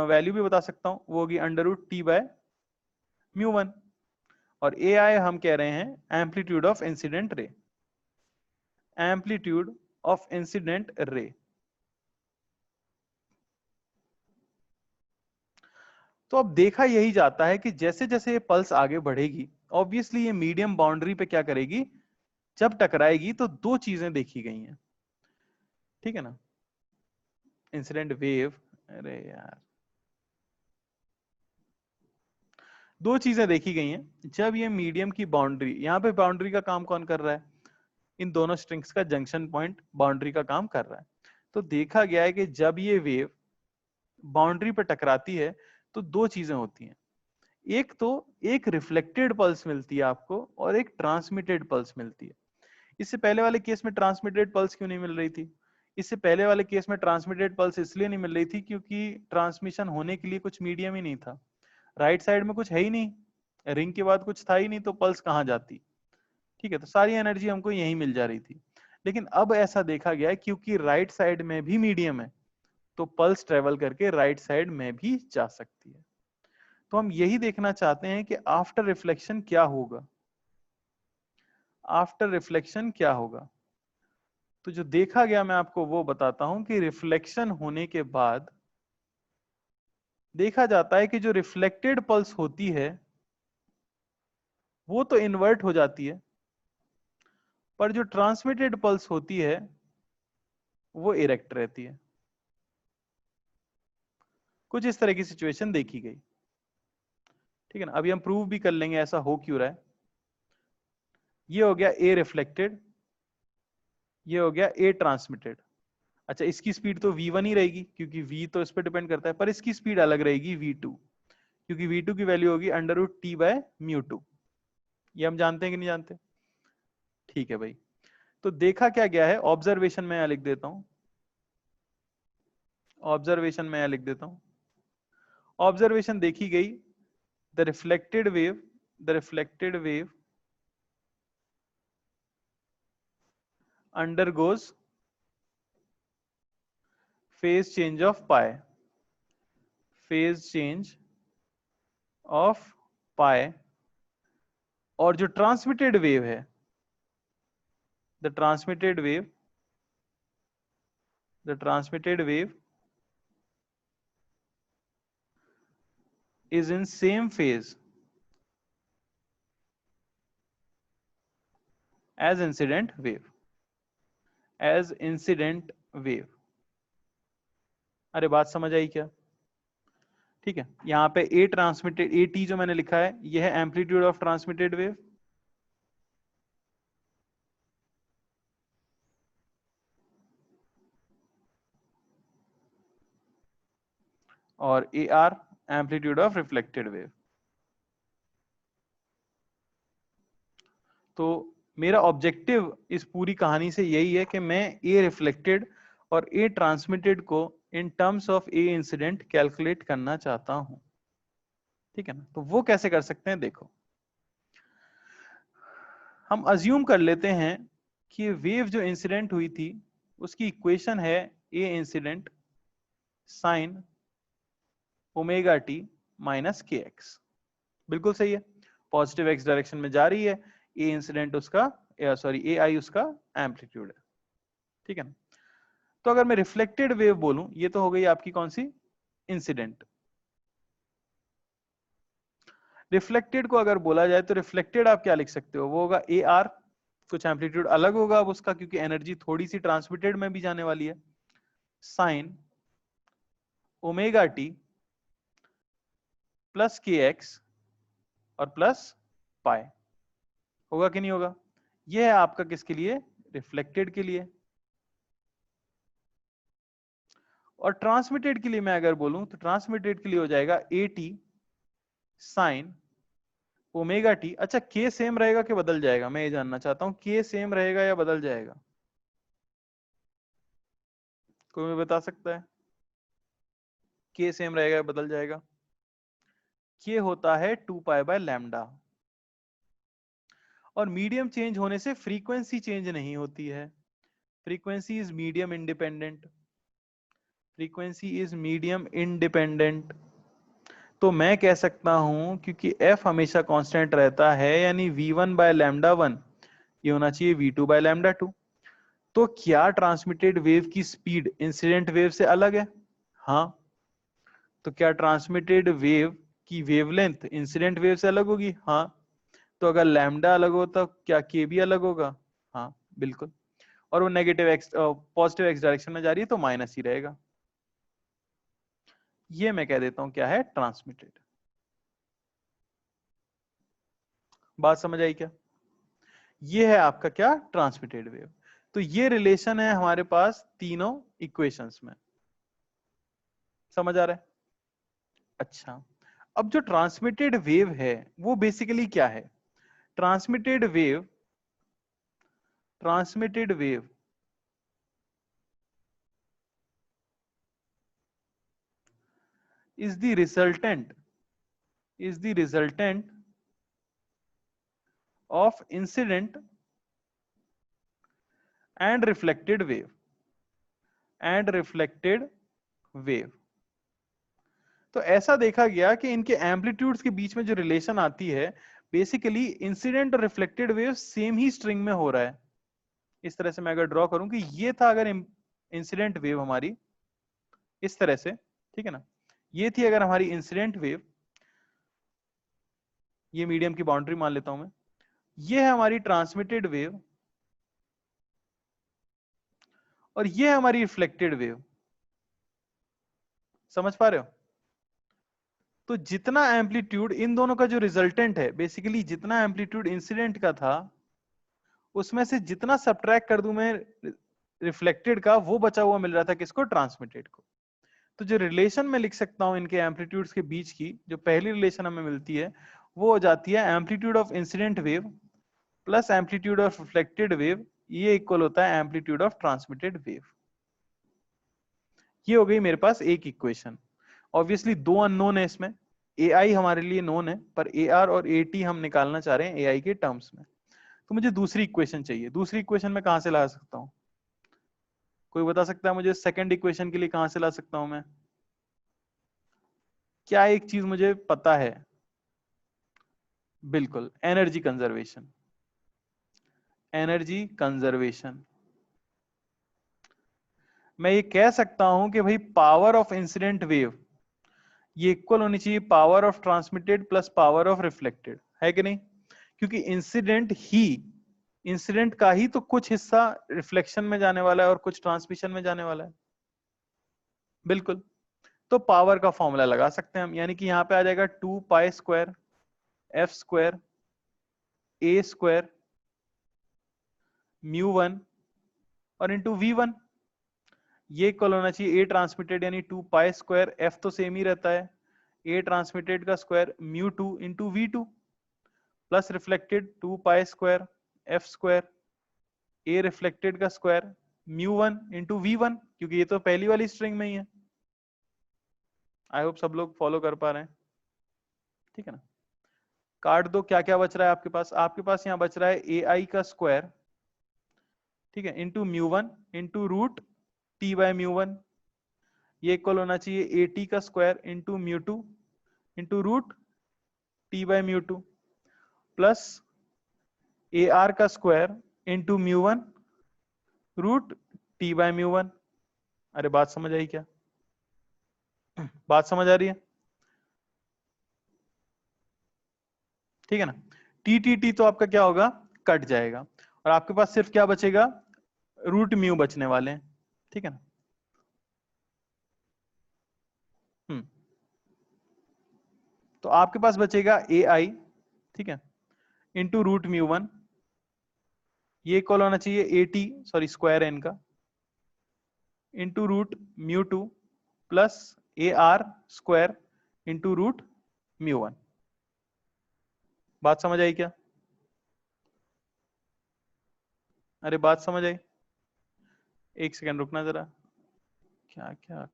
वैल्यू भी बता सकता हूं, वो होगी √t/μ1। और ए आई हम कह रहे हैं amplitude of incident ray, amplitude of incident ray. तो अब देखा यही जाता है कि जैसे जैसे ये पल्स आगे बढ़ेगी, ऑब्वियसली ये मीडियम बाउंड्री पे क्या करेगी? जब टकराएगी तो दो चीजें देखी गई हैं। ठीक है ना? इंसिडेंट वेव, अरे यार, दो चीजें देखी गई हैं जब ये मीडियम की बाउंड्री, यहां पे बाउंड्री का काम कौन कर रहा है? इन दोनों स्ट्रिंग्स का जंक्शन पॉइंट बाउंड्री का काम कर रहा है। तो देखा गया है कि जब ये वेव बाउंड्री पर टकराती है तो दो चीजें होती हैं। एक तो एक रिफ्लेक्टेड पल्स मिलती है आपको और एक ट्रांसमिटेड पल्स मिलती है। इससे पहले वाले केस में ट्रांसमिटेड पल्स क्यों नहीं मिल रही थी? इससे पहले वाले केस में ट्रांसमिटेड पल्स इसलिए नहीं मिल रही थी क्योंकि ट्रांसमिशन होने के लिए कुछ मीडियम ही नहीं था। राइट साइड में कुछ है ही नहीं, रिंग के बाद कुछ था ही नहीं, तो पल्स कहाँ जाती? ठीक है, तो सारी एनर्जी हमको यहीं मिल जा रही थी। लेकिन अब ऐसा देखा गया है क्योंकि राइट साइड में भी मीडियम है, तो पल्स ट्रेवल करके राइट साइड में भी जा सकती है। तो हम यही देखना चाहते हैं कि आफ्टर रिफ्लेक्शन क्या होगा, आफ्टर रिफ्लेक्शन क्या होगा। तो जो देखा गया मैं आपको वो बताता हूं कि रिफ्लेक्शन होने के बाद देखा जाता है कि जो रिफ्लेक्टेड पल्स होती है वो तो इन्वर्ट हो जाती है, पर जो ट्रांसमिटेड पल्स होती है वो इरेक्ट रहती है। कुछ इस तरह की सिचुएशन देखी गई। ठीक है ना? अभी हम प्रूव भी कर लेंगे ऐसा हो क्यों रहा है। ये हो गया ए रिफ्लेक्टेड, ये हो गया ए ट्रांसमिटेड। अच्छा, इसकी स्पीड तो v1 ही रहेगी क्योंकि v तो इस पर डिपेंड करता है, पर इसकी स्पीड अलग रहेगी v2, क्योंकि v2 की वैल्यू होगी √t/μ2। ये हम जानते हैं कि नहीं जानते? ठीक है भाई, तो देखा क्या गया है, ऑब्जर्वेशन में यहां लिख देता हूं, ऑब्जर्वेशन में यहां लिख देता हूं। ऑब्जर्वेशन देखी गई, the reflected wave, the reflected wave undergoes phase change of pi, phase change of pi। और जो ट्रांसमिटेड वेव है, the transmitted wave, the transmitted wave is in same phase as incident wave, as incident wave। अरे बात समझ आई क्या? ठीक है, यहाँ पे ए ट्रांसमिटेड, ए टी जो मैंने लिखा है यह है एम्पलीट्यूड ऑफ ट्रांसमिटेड वेव, और A R amplitude of reflected wave. तो मेरा ऑब्जेक्टिव इस पूरी कहानी से यही है कि मैं ए रिफ्लेक्टेड और ए ट्रांसमिटेड को in terms of A incident calculate करना चाहता हूं। ठीक है ना? तो वो कैसे कर सकते हैं, देखो हम अज्यूम कर लेते हैं कि वेव जो इंसिडेंट हुई थी उसकी इक्वेशन है A incident sine omega T minus K X. बिल्कुल सही है, पॉजिटिव एक्स डायरेक्शन में जा रही है, ए इंसिडेंट उसका सॉरी ए आई उसका एम्पलीट्यूड है। ठीक है ना? तो अगर मैं रिफ्लेक्टेड वेव बोलूं, ये तो हो गई आपकी कौन सी, इंसिडेंट। रिफ्लेक्टेड को अगर बोला जाए तो रिफ्लेक्टेड आप क्या लिख सकते हो, वो होगा ए आर, कुछ एम्पलीट्यूड अलग होगा अब उसका क्योंकि एनर्जी थोड़ी सी ट्रांसमिटेड में भी जाने वाली है, साइन ओमेगा टी प्लस के एक्स और प्लस पाई। होगा कि नहीं होगा? यह है आपका किसके लिए, रिफ्लेक्टेड के लिए। और ट्रांसमिटेड के लिए मैं अगर बोलूं तो ट्रांसमिटेड के लिए हो जाएगा A T sign omega T. अच्छा, के सेम रहेगा कि बदल जाएगा, मैं ये जानना चाहता हूं, के सेम रहेगा या बदल जाएगा? कोई मुझे बता सकता है? के सेम रहेगा या बदल जाएगा? के होता है 2π/λ, और मीडियम चेंज होने से फ्रीक्वेंसी चेंज नहीं होती है। Frequency is medium independent, frequency is medium independent. तो मैं कह सकता हूं क्योंकि f हमेशा कांस्टेंट रहता है, यानी v1/λ1 ये होना चाहिए v2/λ2। तो क्या ट्रांसमिटेड वेव की स्पीड इंसिडेंट वेव से अलग है? हाँ। तो क्या ट्रांसमिटेड वेव की वेवलेंथ इंसिडेंट वेव से अलग होगी? हाँ। तो अगर लैम्डा अलग हो तो क्या के भी अलग होगा? हाँ बिल्कुल। और वो negative x positive x direction में जा रही है तो माइनस ही रहेगा। ये मैं कह देता हूं क्या है, ट्रांसमिटेड। बात समझ आई क्या? ये है आपका क्या, ट्रांसमिटेड वेव। तो ये रिलेशन है हमारे पास तीनों इक्वेशंस में। समझ आ रहा है? अच्छा, अब जो ट्रांसमिटेड वेव है वो बेसिकली क्या है? Transmitted wave, transmitted wave is the resultant, is the resultant of incident and reflected wave, and reflected wave। तो ऐसा देखा गया कि इनके एम्पलीट्यूड्स के बीच में जो रिलेशन आती है, बेसिकली इंसिडेंट और रिफ्लेक्टेड वेव सेम ही स्ट्रिंग में हो रहा है। इस तरह से मैं अगर ड्रॉ करूं कि ये था अगर इंसिडेंट वेव हमारी, इस तरह से, ठीक है ना, ये थी अगर हमारी इंसिडेंट वेव, ये मीडियम की बाउंड्री मान लेता हूं मैं, ये है हमारी ट्रांसमिटेड वेव, और ये है हमारी रिफ्लेक्टेड वेव। समझ पा रहे हो? तो जितना एम्पलीट्यूड इन दोनों का जो रिजल्टेंट है, बेसिकली जितना एम्पलीट्यूड इंसिडेंट का था उसमें से जितना सब्ट्रैक्ट कर दूं मैं रिफ्लेक्टेड का, वो बचा हुआ मिल रहा था किसको, ट्रांसमिटेड को। तो जो रिलेशन मैं लिख सकता हूं इनके एम्पलीट्यूड्स के बीच की, जो पहली रिलेशन हमें मिलती है वो हो जाती है amplitude of incident wave plus amplitude of reflected wave, ये इक्वल होता है एम्पलीट्यूड ऑफ ट्रांसमिटेड वेव। ये हो गई मेरे पास एक इक्वेशन। ऑब्वियसली दो अननोन है इसमें, ए आई हमारे लिए नोन है पर ए आर और ए टी हम निकालना चाह रहे हैं ए आई के टर्म्स में। तो मुझे दूसरी इक्वेशन चाहिए। दूसरी इक्वेशन में कहां से ला सकता हूं? कोई बता सकता है मुझे सेकंड इक्वेशन के लिए कहां से ला सकता हूं मैं? क्या एक चीज मुझे पता है, बिल्कुल, एनर्जी कंजर्वेशन। एनर्जी कंजर्वेशन मैं ये कह सकता हूं कि भाई पावर ऑफ इंसिडेंट वेव ये इक्वल होनी चाहिए power of transmitted plus power of reflected, है कि नहीं? क्योंकि इंसिडेंट का ही तो कुछ हिस्सा रिफ्लेक्शन में जाने वाला है और कुछ ट्रांसमिशन में जाने वाला है। बिल्कुल। तो पावर का फॉर्मूला लगा सकते हैं हम, यानी कि यहां पे आ जाएगा 2 पाई स्क्वायर एफ स्क्वायर ए स्क्वायर म्यू 1 और इंटू V1। ये इक्वल होना चाहिए ए ट्रांसमिटेड यानी 2 पाई स्क्वायर एफ तो सेम ही रहता है, ए ट्रांसमिटेड का square mu 2 into V2 plus reflected 2 pi square F square A reflected का स्क्वायर म्यू 1 इंटू V1, क्योंकि ये तो पहली वाली स्ट्रिंग में ही है। आई होप सब लोग फॉलो कर पा रहे हैं, ठीक है ना? काट दो, क्या क्या बच रहा है आपके पास? आपके पास यहाँ बच रहा है ए आई का स्क्वायर, ठीक है, into mu 1 into root T by mu 1। ये इक्वल होना चाहिए ए टी का square into mu 2 into root T by mu 2 plus A R का square into mu 1 root T by mu 1। अरे बात समझ आई क्या? बात समझ आ रही है? ठीक है ना? टी तो आपका क्या होगा, कट जाएगा और आपके पास सिर्फ क्या बचेगा, रूट म्यू बचने वाले हैं, ठीक है ना? तो आपके पास बचेगा ए आई, ठीक है, इंटू रूट म्यू 1। ये इक्वल होना चाहिए A T, sorry square N का, into root mu 2 plus A R square into root mu 1। बात समझ आई क्या? अरे बात समझ आई? एक सेकंड रुकना जरा, क्या क्या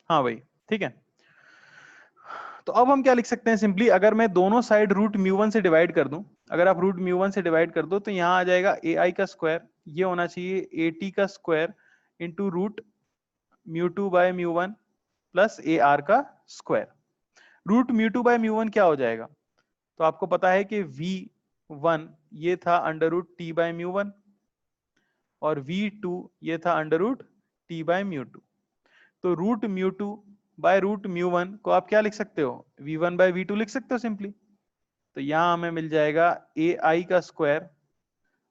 हाँ भाई, ठीक है। तो अब हम क्या लिख सकते हैं सिंपली, अगर मैं दोनों साइड रूट म्यू 1 से डिवाइड कर दूं, अगर आप रूट म्यू 1 से डिवाइड कर दो तो यहां आ जाएगा ए आई का स्क्वायर, ये होना चाहिए ए टी का square into root mu 2 by mu 1 plus A R का square. Root mu 2 by mu 1 क्या हो जाएगा? तो आपको पता है कि V1 ये था under root T by mu 1 और V2 ये था under root T by mu 2। तो root mu 2 by root mu 1 को आप क्या लिख सकते हो, V1 बाय V2 लिख सकते हो सिंपली। तो यहां हमें मिल जाएगा ए आई का स्क्वायर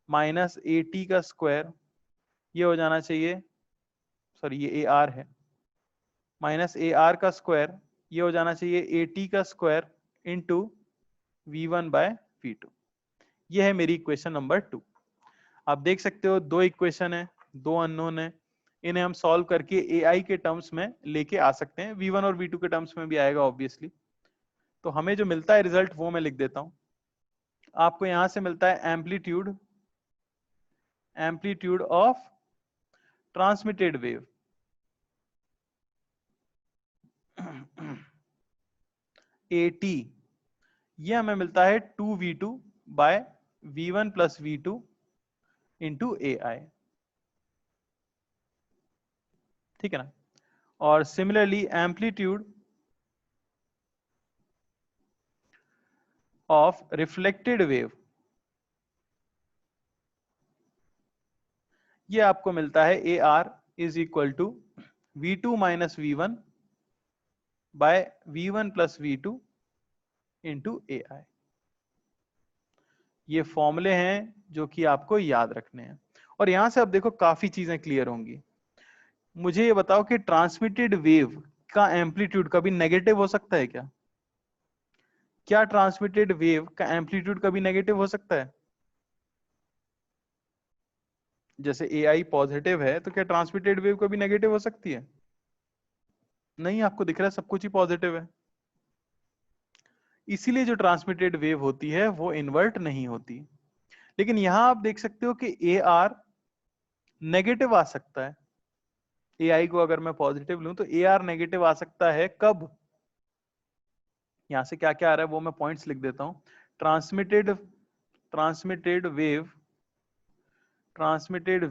माइनस ए टी का स्क्वायर, ये हो जाना चाहिए, सॉरी ये ए आर है, माइनस ए आर का स्क्वायर, ये हो जाना चाहिए ए टी का square into V1 by V2। ये है मेरी इक्वेशन नंबर 2। आप देख सकते हो दो इक्वेशन है, दो अननोन है, इन्हें हम सॉल्व करके ए आई के टर्म्स में लेके आ सकते हैं, V1 और V2 के टर्म्स में भी आएगा ऑब्वियसली। तो हमें जो मिलता है रिजल्ट वो मैं लिख देता हूं। आपको यहां से मिलता है amplitude of transmitted wave AT, ये हमें मिलता है 2V2 bye V1 plus V2 into AI, ठीक है ना? और similarly amplitude of reflected wave, ये आपको मिलता है AR is equal to V2 minus V1 by V1 plus V2 into AI। ये फॉर्मूले हैं जो कि आपको याद रखने हैं और यहां से अब देखो काफी चीजें क्लियर होंगी। मुझे ये बताओ कि ट्रांसमिटेड वेव का एम्पलीट्यूड कभी नेगेटिव हो सकता है क्या? क्या ट्रांसमिटेड वेव का एम्पलीट्यूड कभी नेगेटिव हो सकता है? जैसे ए आई पॉजिटिव है तो क्या ट्रांसमिटेड वेव कभी नेगेटिव हो सकती है? नहीं, आपको दिख रहा है सब कुछ ही पॉजिटिव है। इसीलिए जो ट्रांसमिटेड वेव होती है वो इन्वर्ट नहीं होती। लेकिन यहां आप देख सकते हो कि ए आर नेगेटिव आ सकता है। ए आई को अगर मैं पॉजिटिव लूं तो ए आर नेगेटिव आ सकता है कब? यहां से क्या क्या आ रहा है वो मैं पॉइंट्स लिख देता हूं। transmitted transmitted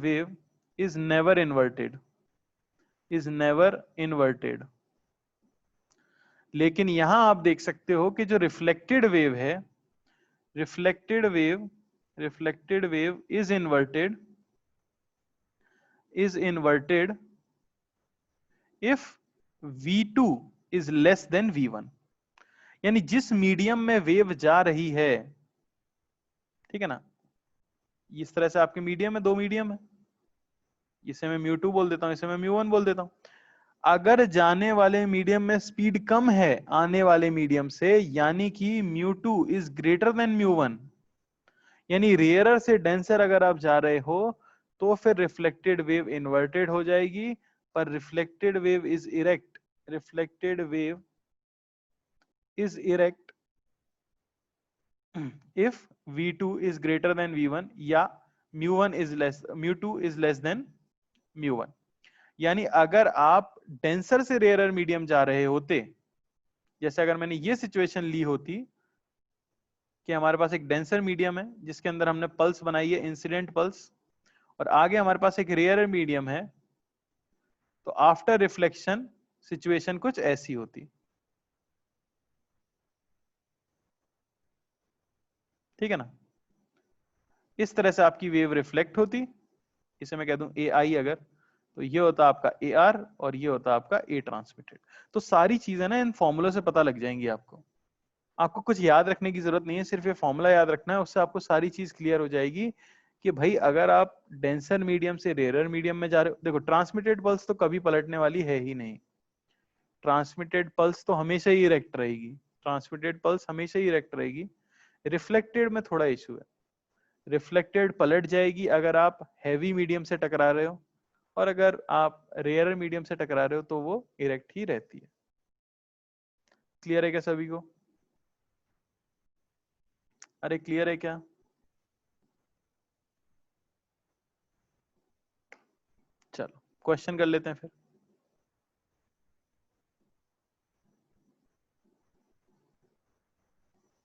wave is never inverted. लेकिन यहां आप देख सकते हो कि जो रिफ्लेक्टेड वेव है, reflected wave is inverted if V2 is less than V1. यानी जिस मीडियम में वेव जा रही है, ठीक है ना, इस तरह से आपके मीडियम में दो मीडियम है, इसे मैं म्यू2 बोल देता हूं, इसे मैं म्यू1 बोल देता हूं. अगर जाने वाले मीडियम में स्पीड कम है आने वाले मीडियम से, यानी कि म्यू2 इज ग्रेटर देन म्यू1, यानी रेयरर से डेंसर अगर आप जा रहे हो तो फिर रिफ्लेक्टेड वेव इन्वर्टेड हो जाएगी. पर reflected wave is erect, reflected wave is erect if V2 is greater than V1 या म्यू2 is less than म्यू1. यानी अगर आप डेंसर से रेयरर मीडियम जा रहे होते, जैसे अगर मैंने ये सिचुएशन ली होती कि हमारे पास एक डेंसर मीडियम है जिसके अंदर हमने पल्स बनाई है, इंसिडेंट पल्स, और आगे हमारे पास एक रेयरर मीडियम है, तो आफ्टर रिफ्लेक्शन सिचुएशन कुछ ऐसी होती. ठीक है ना, इस तरह से आपकी वेव रिफ्लेक्ट होती. इसे मैं कह दूं ए आई अगर, तो ये होता आपका ए आर और ये होता आपका ए ट्रांसमिटेड. तो सारी चीजें ना इन फॉर्मूलों से पता लग जाएंगी आपको. आपको कुछ याद रखने की जरूरत नहीं है, सिर्फ ये फॉर्मूला याद रखना है, उससे आपको सारी चीज क्लियर हो जाएगी कि भाई अगर आप डेंसर मीडियम से रेयरर मीडियम में जा रहे हो, देखो ट्रांसमिटेड पल्स तो कभी पलटने वाली है ही नहीं. ट्रांसमिटेड पल्स तो हमेशा ही इरेक्ट रहेगी, ट्रांसमिटेड पल्स हमेशा ही इरेक्ट रहेगी. रिफ्लेक्टेड में थोड़ा इशू है, रिफ्लेक्टेड पलट जाएगी अगर आप हैवी मीडियम से टकरा रहे हो, और अगर आप रेयर मीडियम से टकरा रहे हो तो वो इरेक्ट ही रहती है. क्लियर है क्या सभी को? अरे क्लियर है क्या? चलो क्वेश्चन कर लेते हैं फिर.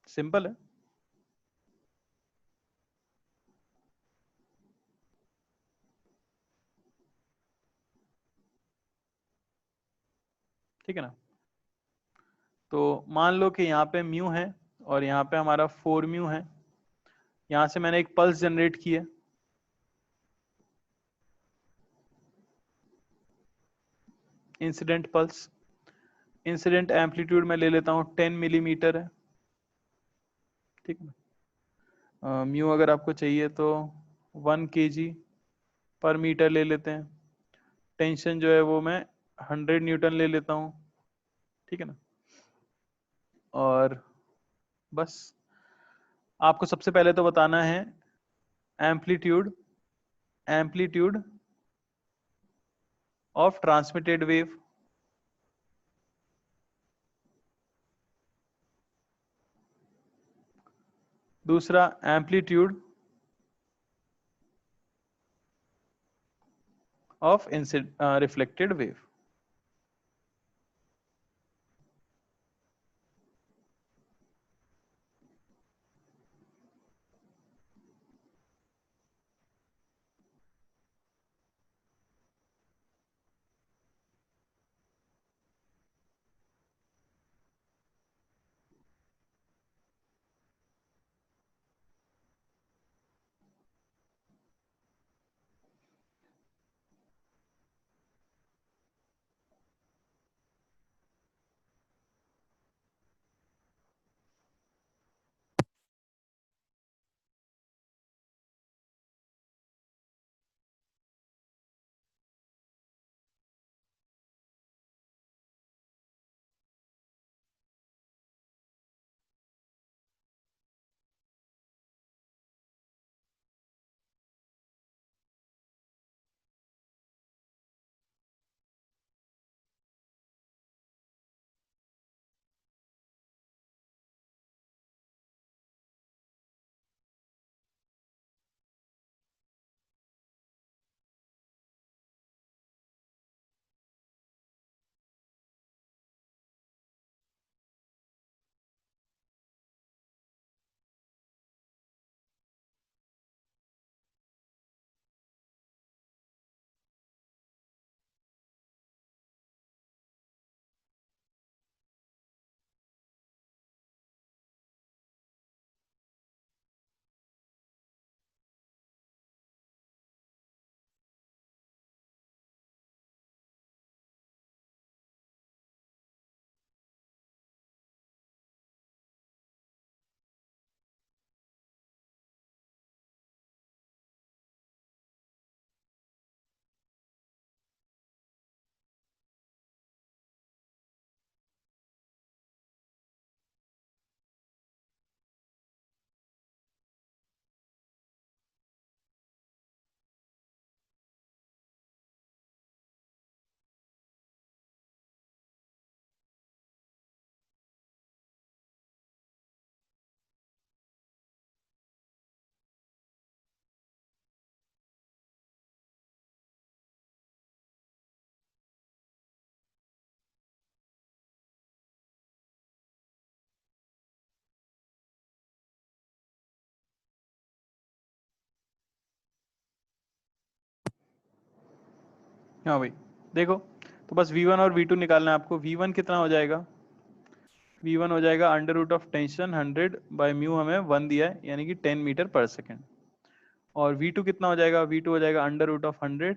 सिंपल है. ठीक है ना, तो मान लो कि यहाँ पे म्यू है और यहाँ पे हमारा 4 म्यू है. यहां से मैंने एक पल्स जनरेट की है, इंसिडेंट पल्स. इंसिडेंट एम्पलीट्यूड में ले लेता हूँ 10 मिलीमीटर है. ठीक है, म्यू अगर आपको चाहिए तो 1 kg पर मीटर ले लेते हैं. टेंशन जो है वो मैं 100 न्यूटन ले लेता हूँ. ठीक है ना, और बस आपको सबसे पहले तो बताना है amplitude amplitude of transmitted wave. दूसरा एम्पलीट्यूड ऑफ रिफ्लेक्टेड वेव. हाँ भाई देखो, तो बस V1 और V2 निकालना है आपको। V1 कितना हो जाएगा, V1 हो जाएगा under root of tension 100 by mu, हमें 1 दिया है यानी कि 10 मीटर पर सेकेंड। और V2 कितना हो जाएगा, V2 हो जाएगा under root of 100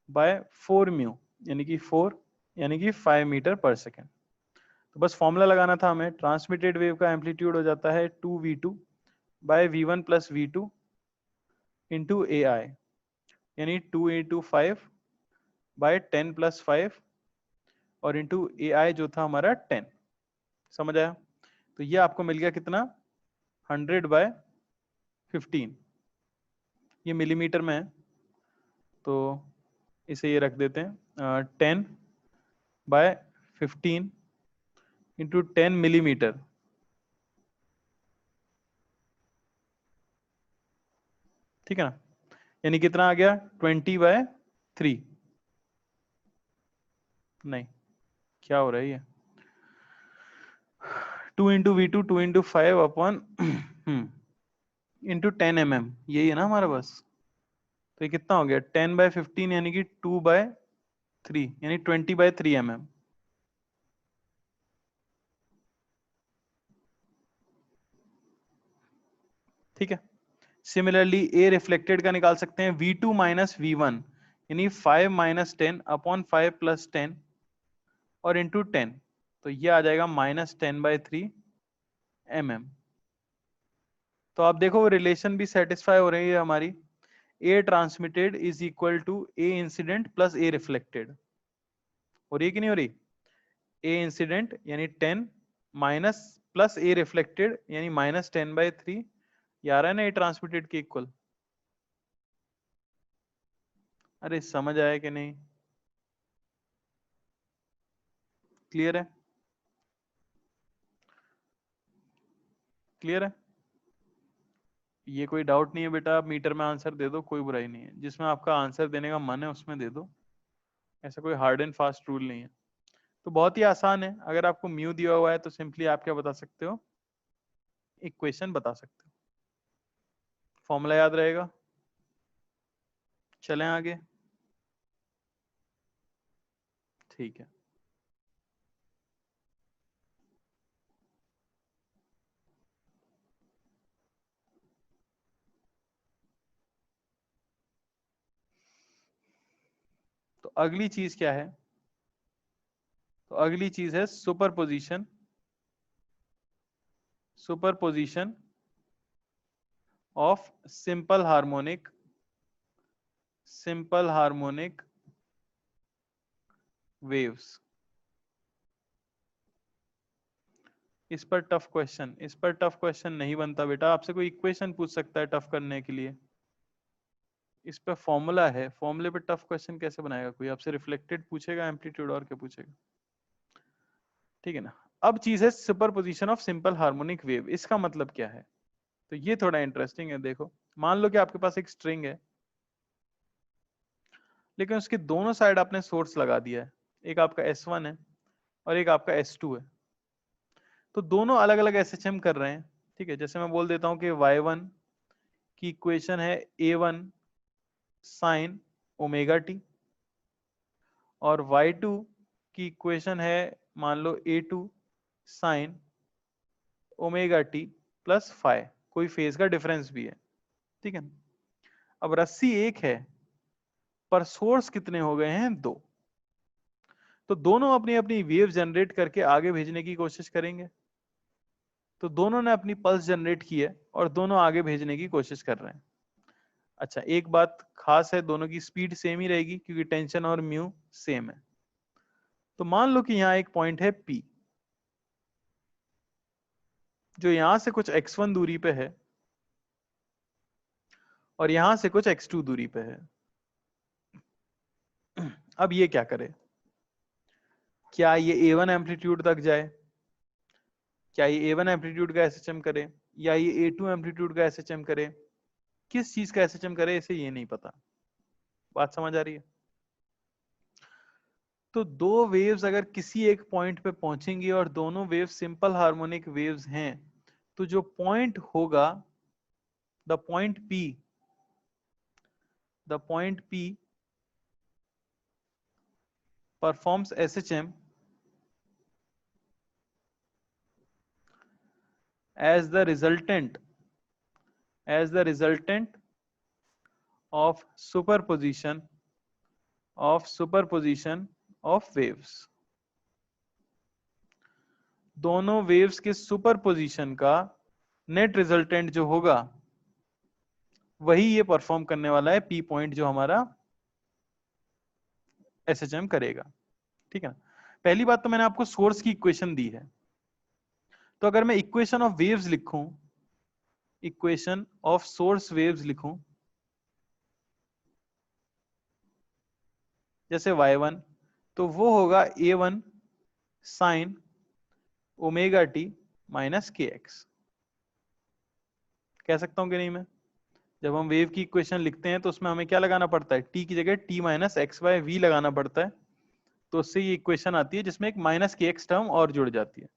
by 4 mu यानी कि 4 यानी कि 5 मीटर पर सेकेंड। तो बस फॉर्मूला लगाना था हमें। ट्रांसमिटेड वेव का एम्पलीट्यूड हो जाता है 2v2 bye V1 plus V2 into AI यानी 2 इंटू 5 बाय 10 प्लस 5 और इंटू AI जो था हमारा 10। समझ आया? तो ये आपको मिल गया कितना, 100 बाय 15। ये मिलीमीटर में है तो इसे ये रख देते हैं 10 बाय 15 इंटू 10 मिलीमीटर। ठीक है ना, यानी कितना आ गया 20 बाय 3। नहीं, क्या हो रहा है ये, 2 into V2 2 into 5 upon into 10 mm, यही है ना हमारा बस। तो ये कितना हो गया 10 बाय 15 यानी कि 2 बाय 3 यानी 20 बाय 3 mm। ठीक है। सिमिलरली ए रिफ्लेक्टेड का निकाल सकते हैं V2 माइनस V1 यानी 5 माइनस 10 अपॉन 5 प्लस 10 और इंटू 10। तो ये आ जाएगा -10/3 mm। तो आप देखो वो रिलेशन भी सेटिस्फाई हो रही है हमारी। A transmitted is equal to A incident plus A reflected. हो रही है कि नहीं हो रही? ए इंसिडेंट यानी 10 माइनस प्लस ए रिफ्लेक्टेड यानी -10/3। ये आ रहा है ना ए ट्रांसमिटेड के इक्वल। अरे समझ आया कि नहीं? क्लियर है? क्लियर है? ये कोई डाउट नहीं है बेटा, आप मीटर में आंसर दे दो, कोई बुराई नहीं है। जिसमें आपका आंसर देने का मन है उसमें दे दो, ऐसा कोई हार्ड एंड फास्ट रूल नहीं है। तो बहुत ही आसान है। अगर आपको म्यू दिया हुआ है तो सिंपली आप क्या बता सकते हो, इक्वेशन बता सकते हो, फॉर्मूला याद रहेगा। चलें आगे। ठीक है। तो अगली चीज क्या है, तो अगली चीज है superposition. Superposition of simple harmonic waves. इस पर टफ क्वेश्चन, इस पर टफ क्वेश्चन नहीं बनता बेटा। आपसे कोई इक्वेशन पूछ सकता है टफ करने के लिए, इस पे फॉर्मूला है, फॉर्मूले पे टफ क्वेश्चन कैसे बनाएगा कोई? आपसे रिफ्लेक्टेड पूछेगा, एम्पलीट्यूड, और क्या पूछेगा? ठीक है ना। अब चीज है superposition of simple harmonic wave. इसका मतलब क्या है? तो ये थोड़ा इंटरेस्टिंग है। देखो, मान लो कि आपके पास एक स्ट्रिंग है, लेकिन उसके दोनों साइड आपने सोर्स लगा दिया है। एक आपका S1 है और एक आपका S2 है। तो दोनों अलग अलग SHM कर रहे हैं। ठीक है, जैसे मैं बोल देता हूँ कि Y1 की इक्वेशन है A1 साइन ओमेगा टी, और Y2 की इक्वेशन है मान लो A2 sine omega T plus phi. कोई फेज का डिफरेंस भी है। ठीक है। अब रस्सी एक है पर सोर्स कितने हो गए हैं, दो। तो दोनों अपनी अपनी वेव जनरेट करके आगे भेजने की कोशिश करेंगे। तो दोनों ने अपनी पल्स जनरेट की है और दोनों आगे भेजने की कोशिश कर रहे हैं। अच्छा, एक बात खास है, दोनों की स्पीड सेम ही रहेगी क्योंकि टेंशन और म्यू सेम है। तो मान लो कि यहाँ एक पॉइंट है P, जो यहां से कुछ x1 दूरी पे है और यहां से कुछ x2 दूरी पे है। अब ये क्या करे? क्या ये A1 एम्पलीट्यूड तक जाए, क्या ये A1 एम्पलीट्यूड का SHM करे, या ये A2 एम्पलीट्यूड का SHM करे, किस चीज का SHM करे, इसे ये नहीं पता। बात समझ आ रही है? तो दो वेव्स अगर किसी एक पॉइंट पे पहुंचेंगी और दोनों वेव्स सिंपल हार्मोनिक वेव्स हैं, तो जो पॉइंट होगा, the point P performs SHM as the resultant of superposition of waves। दोनों वेव्स के सुपरपोजिशन का नेट रिजल्टेंट जो होगा वही ये परफॉर्म करने वाला है, पी पॉइंट जो हमारा एसएचएम करेगा। ठीक है ना। पहली बात तो मैंने आपको सोर्स की इक्वेशन दी है, तो अगर मैं इक्वेशन ऑफ वेव्स लिखूं, इक्वेशन ऑफ सोर्स वेव्स लिखूं जैसे y1, तो वो होगा a1 sine omega T minus K x. कह सकता हूं कि नहीं मैं? जब हम वेव की इक्वेशन लिखते हैं तो उसमें हमें क्या लगाना पड़ता है, t की जगह t minus x by v लगाना पड़ता है, तो उससे ये इक्वेशन आती है जिसमें एक माइनस के एक्स टर्म और जुड़ जाती है।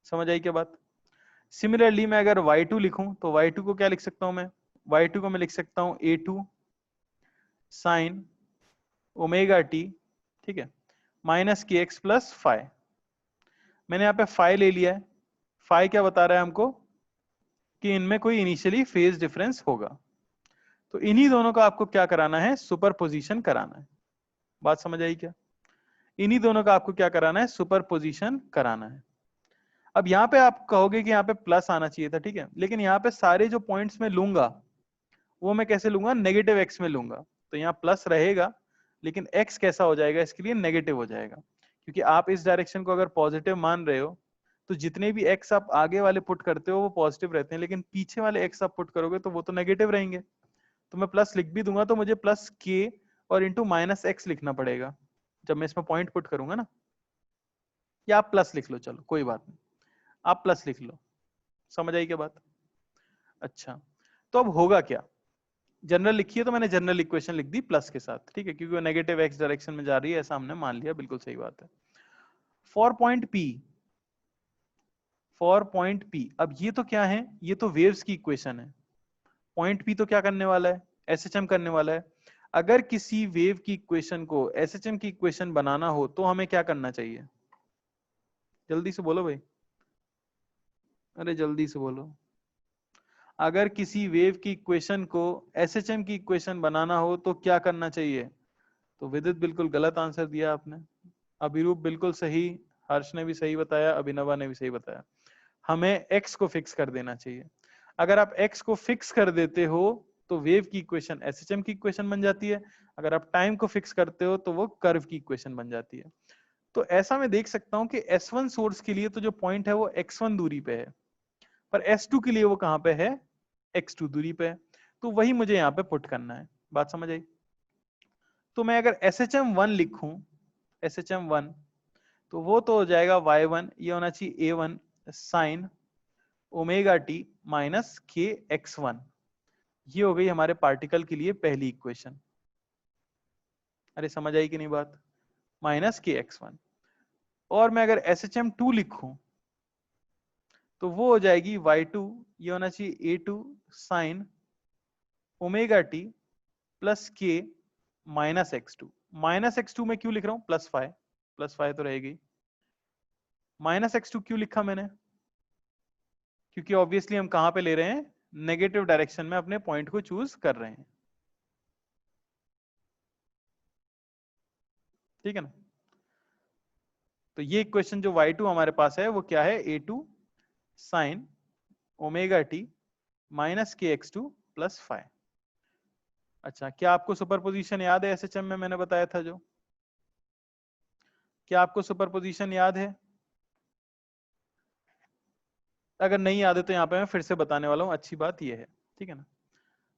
समझ आई क्या बात? सिमिलरली मैं अगर y2 लिखूं तो y2 को क्या लिख सकता हूं मैं, y2 को मैं लिख सकता हूं a2 साइन ओमेगा टी, ठीक है, minus K X plus five. मैंने यहाँ पे फाइव ले लिया है, फाइव क्या बता रहा है हमको कि इनमें कोई इनिशियली फेज डिफरेंस होगा, तो इन्हीं दोनों का आपको क्या कराना है, सुपरपोजिशन कराना है। बात समझ आई क्या? इन्हीं दोनों का आपको क्या कराना है, सुपरपोजिशन कराना है। अब यहाँ पे आप कहोगे कि यहाँ पे प्लस आना चाहिए था, ठीक है, लेकिन यहाँ पे सारे जो पॉइंट्स में लूंगा वो मैं कैसे लूंगा, नेगेटिव एक्स में लूंगा, तो यहाँ प्लस रहेगा लेकिन एक्स कैसा हो जाएगा, इसके लिए नेगेटिव हो जाएगा, क्योंकि आप इस डायरेक्शन को अगर पॉजिटिव मान रहे हो तो जितने भी एक्स आप आगे वाले पुट करते हो वो पॉजिटिव रहते हैं, लेकिन पीछे वाले एक्स आप पुट करोगे तो वो तो नेगेटिव रहेंगे। तो मैं प्लस लिख भी दूंगा तो मुझे प्लस के और इंटू माइनस एक्स लिखना पड़ेगा जब मैं इसमें पॉइंट पुट करूंगा ना, या आप प्लस लिख लो, चलो कोई बात नहीं, आप प्लस लिख लो। समझ आई क्या बात? अच्छा, तो अब होगा क्या, जनरल लिखिए, तो मैंने जनरल इक्वेशन लिख दी प्लस के साथ, ठीक है, क्योंकि वो नेगेटिव एक्स डायरेक्शन में जा रही है ऐसा हमने मान लिया, बिल्कुल सही बात है। फॉर पॉइंट पी, अब ये तो क्या है, ये तो वेव्स की इक्वेशन है। पॉइंट पी तो क्या करने वाला है, एसएचएम करने वाला है। अगर किसी वेव की इक्वेशन को एसएचएम की इक्वेशन बनाना हो तो हमें क्या करना चाहिए, जल्दी से बोलो भाई, अरे जल्दी से बोलो। अगर किसी वेव की इक्वेशन को एसएचएम की इक्वेशन बनाना हो तो क्या करना चाहिए? तो विदित बिल्कुल गलत आंसर दिया आपने, अभिरूप बिल्कुल सही, हर्ष ने भी सही बताया, अभिनवा ने भी सही बताया। हमें x को फिक्स कर देना चाहिए। अगर आप x को फिक्स कर देते हो तो वेव की इक्वेशन एसएचएम की इक्वेशन बन जाती है, अगर आप टाइम को फिक्स करते हो तो वो कर्व की इक्वेशन बन जाती है। तो ऐसा मैं देख सकता हूं कि S1 सोर्स के लिए तो जो पॉइंट है वो x1 दूरी पे है, पर S2 के लिए वो कहां पे है, x2 दूरी पे है, तो वही मुझे यहाँ पे पुट करना है। बात समझ आई? तो मैं अगर SHM1 लिखूं, SHM1, तो वो तो हो जाएगा y1, ये होना चाहिए a1 sine omega T minus k x1। ये हो गई हमारे पार्टिकल के लिए पहली इक्वेशन। अरे समझ आई कि नहीं बात, माइनस के x1। और मैं अगर SHM2 लिखूं तो वो हो जाएगी y2, ये होना चाहिए a2 sine omega T plus के माइनस x2। माइनस x2 में क्यों लिख रहा हूं, प्लस फाइव तो रहेगी। माइनस x2 क्यों लिखा मैंने, क्योंकि ऑब्वियसली हम कहां पे ले रहे हैं, नेगेटिव डायरेक्शन में अपने पॉइंट को चूज कर रहे हैं। ठीक है ना। तो ये इक्वेशन जो y2 हमारे पास है वो क्या है, a2 sine omega T minus k x2 plus five. अच्छा, क्या आपको सुपरपोजिशन याद है एसएचएम में मैंने बताया था जो, क्या आपको सुपरपोजिशन याद है? अगर नहीं याद है तो यहाँ पे मैं फिर से बताने वाला हूँ, अच्छी बात ये है, ठीक है ना।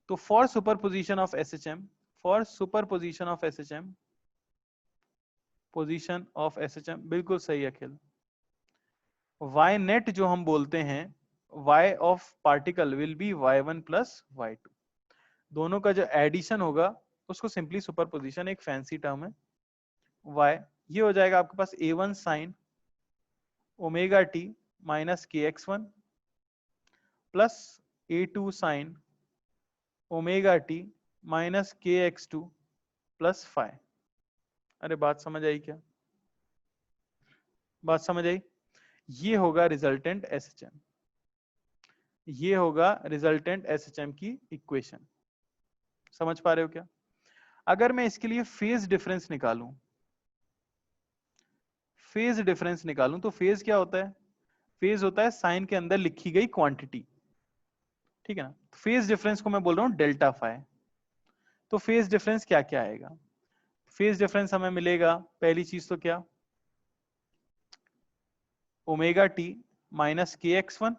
तो for superposition of SHM, for superposition of SHM, position of SHM, बिल्कुल सही अखिल। वाई नेट जो हम बोलते हैं, y of particle will be y1 plus y2, दोनों का जो एडिशन होगा उसको सिंपली सुपरपोजिशन, एक फैंसी टर्म है। y ये हो जाएगा आपके पास a1 sine omega T minus k x1 plus a2 sine omega T minus k x2 plus five. अरे बात समझ आई क्या? बात समझ आई? ये होगा रिजल्टेंट एसएचएम, ये होगा रिजल्टेंट एसएचएम की इक्वेशन। समझ पा रहे हो क्या? अगर मैं इसके लिए फेज डिफरेंस निकालूं, फेज डिफरेंस निकालूं तो फेज क्या होता है? फेज होता है साइन के अंदर लिखी गई क्वांटिटी, ठीक है ना? फेज डिफरेंस को मैं बोल रहा हूं डेल्टा फाई। तो फेज डिफरेंस क्या क्या आएगा? फेज डिफरेंस हमें मिलेगा, पहली चीज तो क्या, omega T minus K x one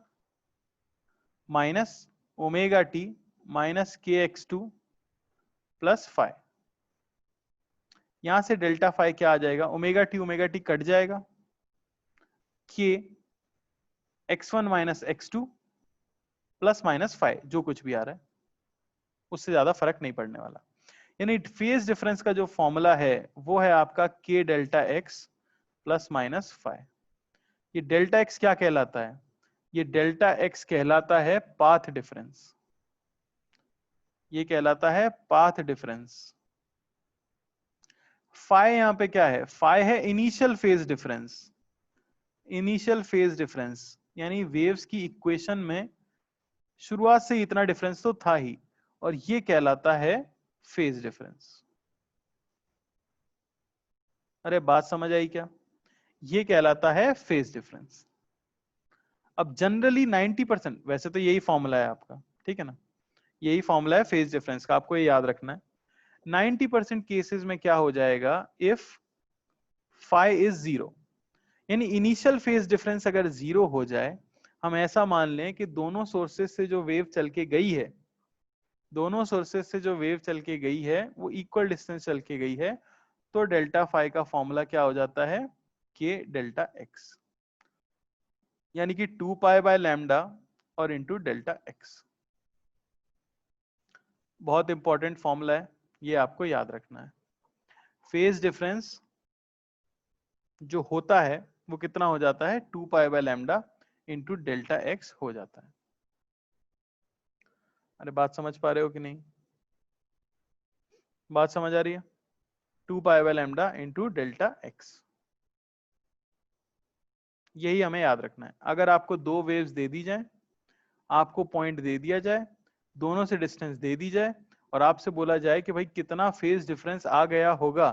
minus omega T minus K x two plus five. यहां से डेल्टा फाइव क्या आ जाएगा, ओमेगा टी कट जाएगा, के x one minus x two plus minus five, जो कुछ भी आ रहा है उससे ज्यादा फर्क नहीं पड़ने वाला। यानी फेज डिफरेंस का जो फॉर्मूला है वो है आपका के delta x plus minus five. ये डेल्टा एक्स क्या कहलाता है? ये डेल्टा एक्स कहलाता है पाथ डिफरेंस, ये कहलाता है पाथ डिफरेंस। फाई यहां पे क्या है? फाई है initial phase difference, initial phase difference यानी वेव्स की इक्वेशन में शुरुआत से इतना डिफरेंस तो था ही, और ये कहलाता है फेज डिफरेंस। अरे बात समझ आई क्या? ये कहलाता है फेज डिफरेंस। अब जनरली 90%, वैसे तो यही फॉर्मूला है आपका, ठीक है ना, यही फॉर्मूला है फेज डिफरेंस का, आपको ये याद रखना है। 90% केसेस में क्या हो जाएगा, इफ फाई इज जीरो, यानी इनिशियल फेज डिफरेंस अगर जीरो हो जाए, हम ऐसा मान लें कि दोनों सोर्सेज से जो वेव चल के गई है, दोनों सोर्सेज से जो वेव चल के गई है वो इक्वल डिस्टेंस चल के गई है, तो डेल्टा फाई का फॉर्मूला क्या हो जाता है, के डेल्टा एक्स, यानी कि 2 पाई बाय लैम्डा और इंटू डेल्टा एक्स। बहुत इंपॉर्टेंट फॉर्मूला है, ये आपको याद रखना है। फेज डिफरेंस जो होता है वो कितना हो जाता है, 2 pi by lambda into delta x हो जाता है। अरे बात समझ पा रहे हो कि नहीं? बात समझ आ रही है? 2 pi by lambda into delta x, यही हमें याद रखना है। अगर आपको दो वेव्स दे दी जाए, आपको पॉइंट दे दिया जाए, दोनों से डिस्टेंस दे दी जाए, और आपसे बोला जाए कि भाई कितना फेज डिफरेंस आ गया होगा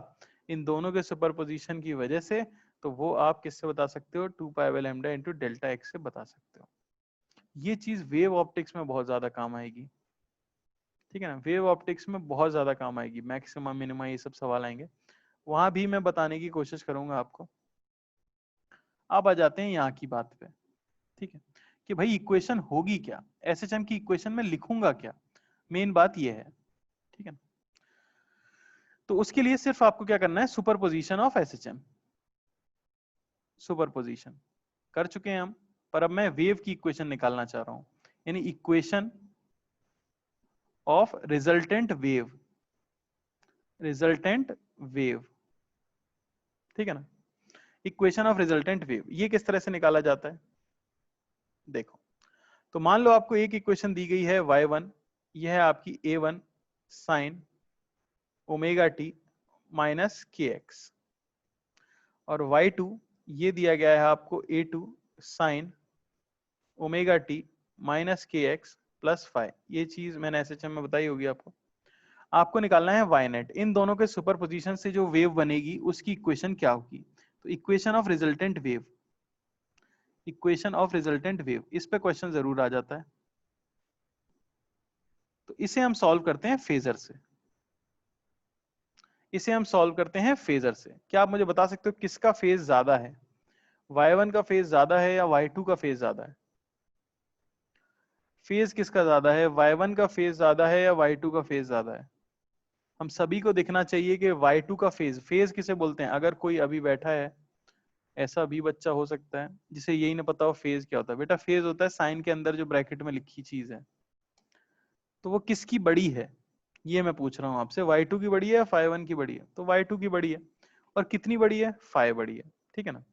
इन दोनों के सुपरपोजिशन की वजह से, तो वो आप किससे बता सकते हो, 2 pi by lambda into delta x से बता सकते हो। ये चीज वेव ऑप्टिक्स में बहुत ज्यादा काम आएगी, ठीक है ना, वेव ऑप्टिक्स में बहुत ज्यादा काम आएगी, मैक्सिमम मिनिमम ये सब सवाल आएंगे, वहां भी मैं बताने की कोशिश करूंगा आपको। अब आ जाते हैं यहाँ की बात पे, ठीक है, कि भाई इक्वेशन होगी क्या, एसएचएम की इक्वेशन में लिखूंगा क्या, मेन बात ये है, ठीक है। तो उसके लिए सिर्फ आपको क्या करना है, सुपरपोजिशन ऑफ एसएचएम, सुपरपोजिशन कर चुके हैं हम, पर अब मैं वेव की इक्वेशन निकालना चाह रहा हूं, यानी equation of resultant wave, resultant wave, ठीक है ना। इक्वेशन ऑफ रिजल्टेंट वेव ये किस तरह से निकाला जाता है, देखो। तो मान लो आपको एक इक्वेशन दी गई है y1, यह है आपकी a1 sine omega T minus K x, और y2 ये दिया गया है आपको a2 sine omega T minus K X plus five. ये चीज मैंने एसएचएम में बताई होगी आपको। आपको निकालना है वाई नेट, इन दोनों के सुपरपोजिशन से जो वेव बनेगी उसकी इक्वेशन क्या होगी। तो equation of resultant wave, equation of resultant wave, इस पे क्वेश्चन जरूर आ जाता है। तो इसे हम सॉल्व करते हैं फेजर से, इसे हम सॉल्व करते हैं फेजर से। क्या आप मुझे बता सकते हो किसका फेज ज्यादा है, y1 का फेज ज्यादा है या y2 का फेज ज्यादा है? फेज किसका ज्यादा है, y1 का फेज ज्यादा है या y2 का फेज ज्यादा है? हम सभी को दिखना चाहिए कि y2 का फेज, फेज किसे बोलते हैं, अगर कोई अभी बैठा है, ऐसा भी बच्चा हो सकता है जिसे यही ना पता हो फेज क्या होता है। बेटा फेज होता है साइन के अंदर जो ब्रैकेट में लिखी चीज है, तो वो किसकी बड़ी है, ये मैं पूछ रहा हूँ आपसे, y2 की बड़ी है या φ1 की बड़ी है? तो y2 की बड़ी है, और कितनी बड़ी है, फाइव बड़ी है, ठीक है ना।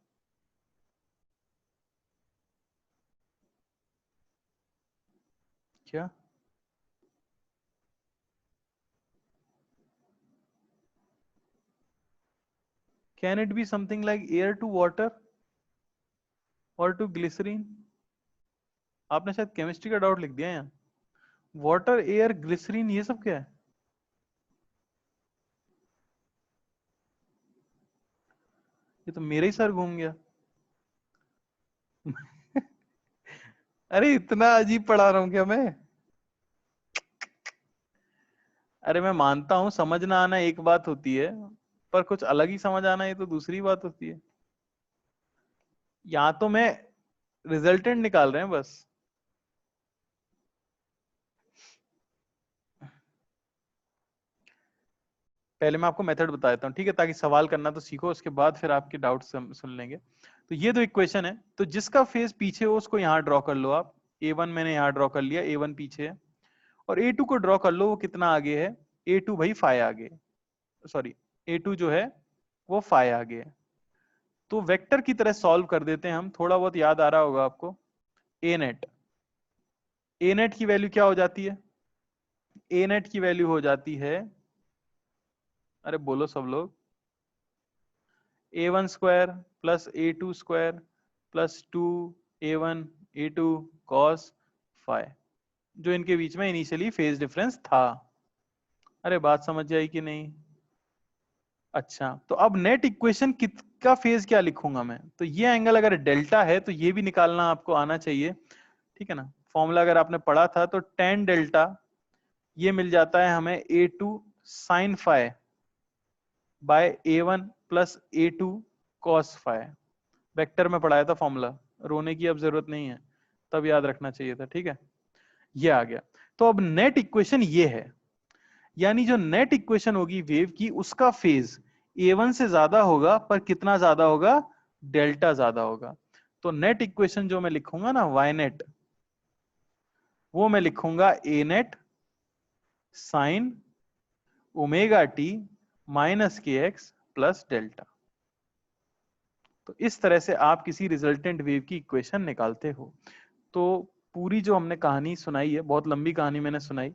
क्या can it be something like air to water और टू ग्लिसरीन? आपने शायद केमिस्ट्री का डाउट लिख दिया यहाँ। वाटर, एयर, ग्लिसरीन, ये सब क्या है? ये तो मेरा ही सर घूम गया। अरे इतना अजीब पढ़ा रहा हूं क्या मैं? अरे मैं मानता हूं समझना आना एक बात होती है, पर कुछ अलग ही समझ आना ये तो दूसरी बात होती है। यहाँ तो मैं रिजल्टेंट निकाल रहे हैं बस। पहले मैं आपको मेथड बता देता हूँ, ठीक है, ताकि सवाल करना तो सीखो, उसके बाद फिर आपके डाउट सुन लेंगे। तो ये तो इक्वेशन है, तो जिसका फेज पीछे हो उसको यहाँ ड्रॉ कर लो आप। A1 मैंने यहाँ ड्रॉ कर लिया, A1 पीछे है। और A2 को ड्रॉ कर लो, वो कितना आगे है? A2 भाई फाइ आगे, सॉरी A2 जो है वो फाइ आगे है। तो वेक्टर की तरह सॉल्व कर देते हैं हम, थोड़ा बहुत याद आ रहा होगा आपको। ए नेट, ए नेट की वैल्यू क्या हो जाती है? ए नेट की वैल्यू हो जाती है, अरे बोलो सब लोग, A1 square plus A2 square plus 2A1 A2 cos phi, जो इनके बीच में इनिशियली फेज डिफरेंस था। अरे बात समझ आई कि नहीं? अच्छा, तो अब नेट इक्वेशन कित का फेज क्या लिखूंगा मैं? तो ये एंगल अगर डेल्टा है तो ये भी निकालना आपको आना चाहिए, ठीक है ना। फॉर्मूला अगर आपने पढ़ा था तो टेन डेल्टा ये मिल जाता है हमें A2 sine phi by A1 plus A2 cos phi. Vector में पढ़ाया था फॉर्मूला, रोने की अब जरूरत नहीं है, तब याद रखना चाहिए था, ठीक है। ये आ गया। तो अब नेट इक्वेशन ये है, यानी जो नेट इक्वेशन होगी वेव की, उसका फेज A1 से ज्यादा होगा, पर कितना ज्यादा होगा? डेल्टा ज्यादा होगा। तो नेट इक्वेशन जो मैं लिखूंगा ना, वाई नेट, वो मैं लिखूंगा A net sine omega T minus K X plus delta. तो इस तरह से आप किसी रिजल्टेंट वेव की इक्वेशन निकालते हो। तो पूरी जो हमने कहानी सुनाई है, बहुत लंबी कहानी मैंने सुनाई,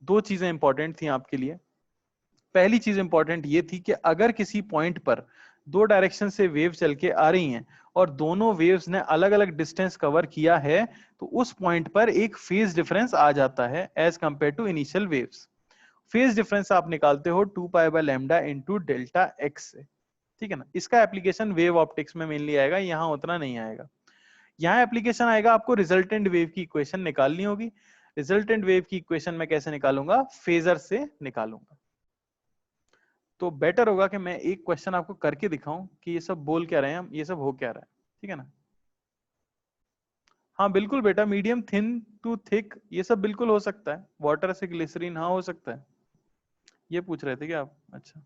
दो चीजें इंपॉर्टेंट थी आपके लिए। पहली चीज इंपॉर्टेंट ये थी कि अगर किसी पॉइंट पर दो डायरेक्शन से वेव चल के आ रही हैं और दोनों वेव्स ने अलग अलग डिस्टेंस कवर किया है, तो उस पॉइंट पर एक फेज डिफरेंस आ जाता है as compare to initial waves. Phase difference आप निकालते हो 2π/λ इंटू डेल्टा एक्स से, ठीक है ना। इसका एप्लीकेशन वेव ऑप्टिक्स में मेनली आएगा, यहाँ उतना नहीं आएगा। यहाँ एप्लीकेशन आएगा, आपको रिजल्टेंट वेव की इक्वेशन निकालनी होगी। रिजल्टेंट वेव की इक्वेशन मैं कैसे निकालूंगा? फेजर से निकालूंगा। तो बेटर होगा कि मैं एक क्वेश्चन आपको करके दिखाऊं कि ये सब बोल क्या रहे हैं हम, ये सब हो क्या रहा है, ठीक है ना। हाँ बिल्कुल बेटा, मीडियम थिन टू थिक ये सब बिल्कुल हो सकता है, वाटर से ग्लिसरीन, हाँ हो सकता है। ये पूछ रहे थे क्या आप? अच्छा,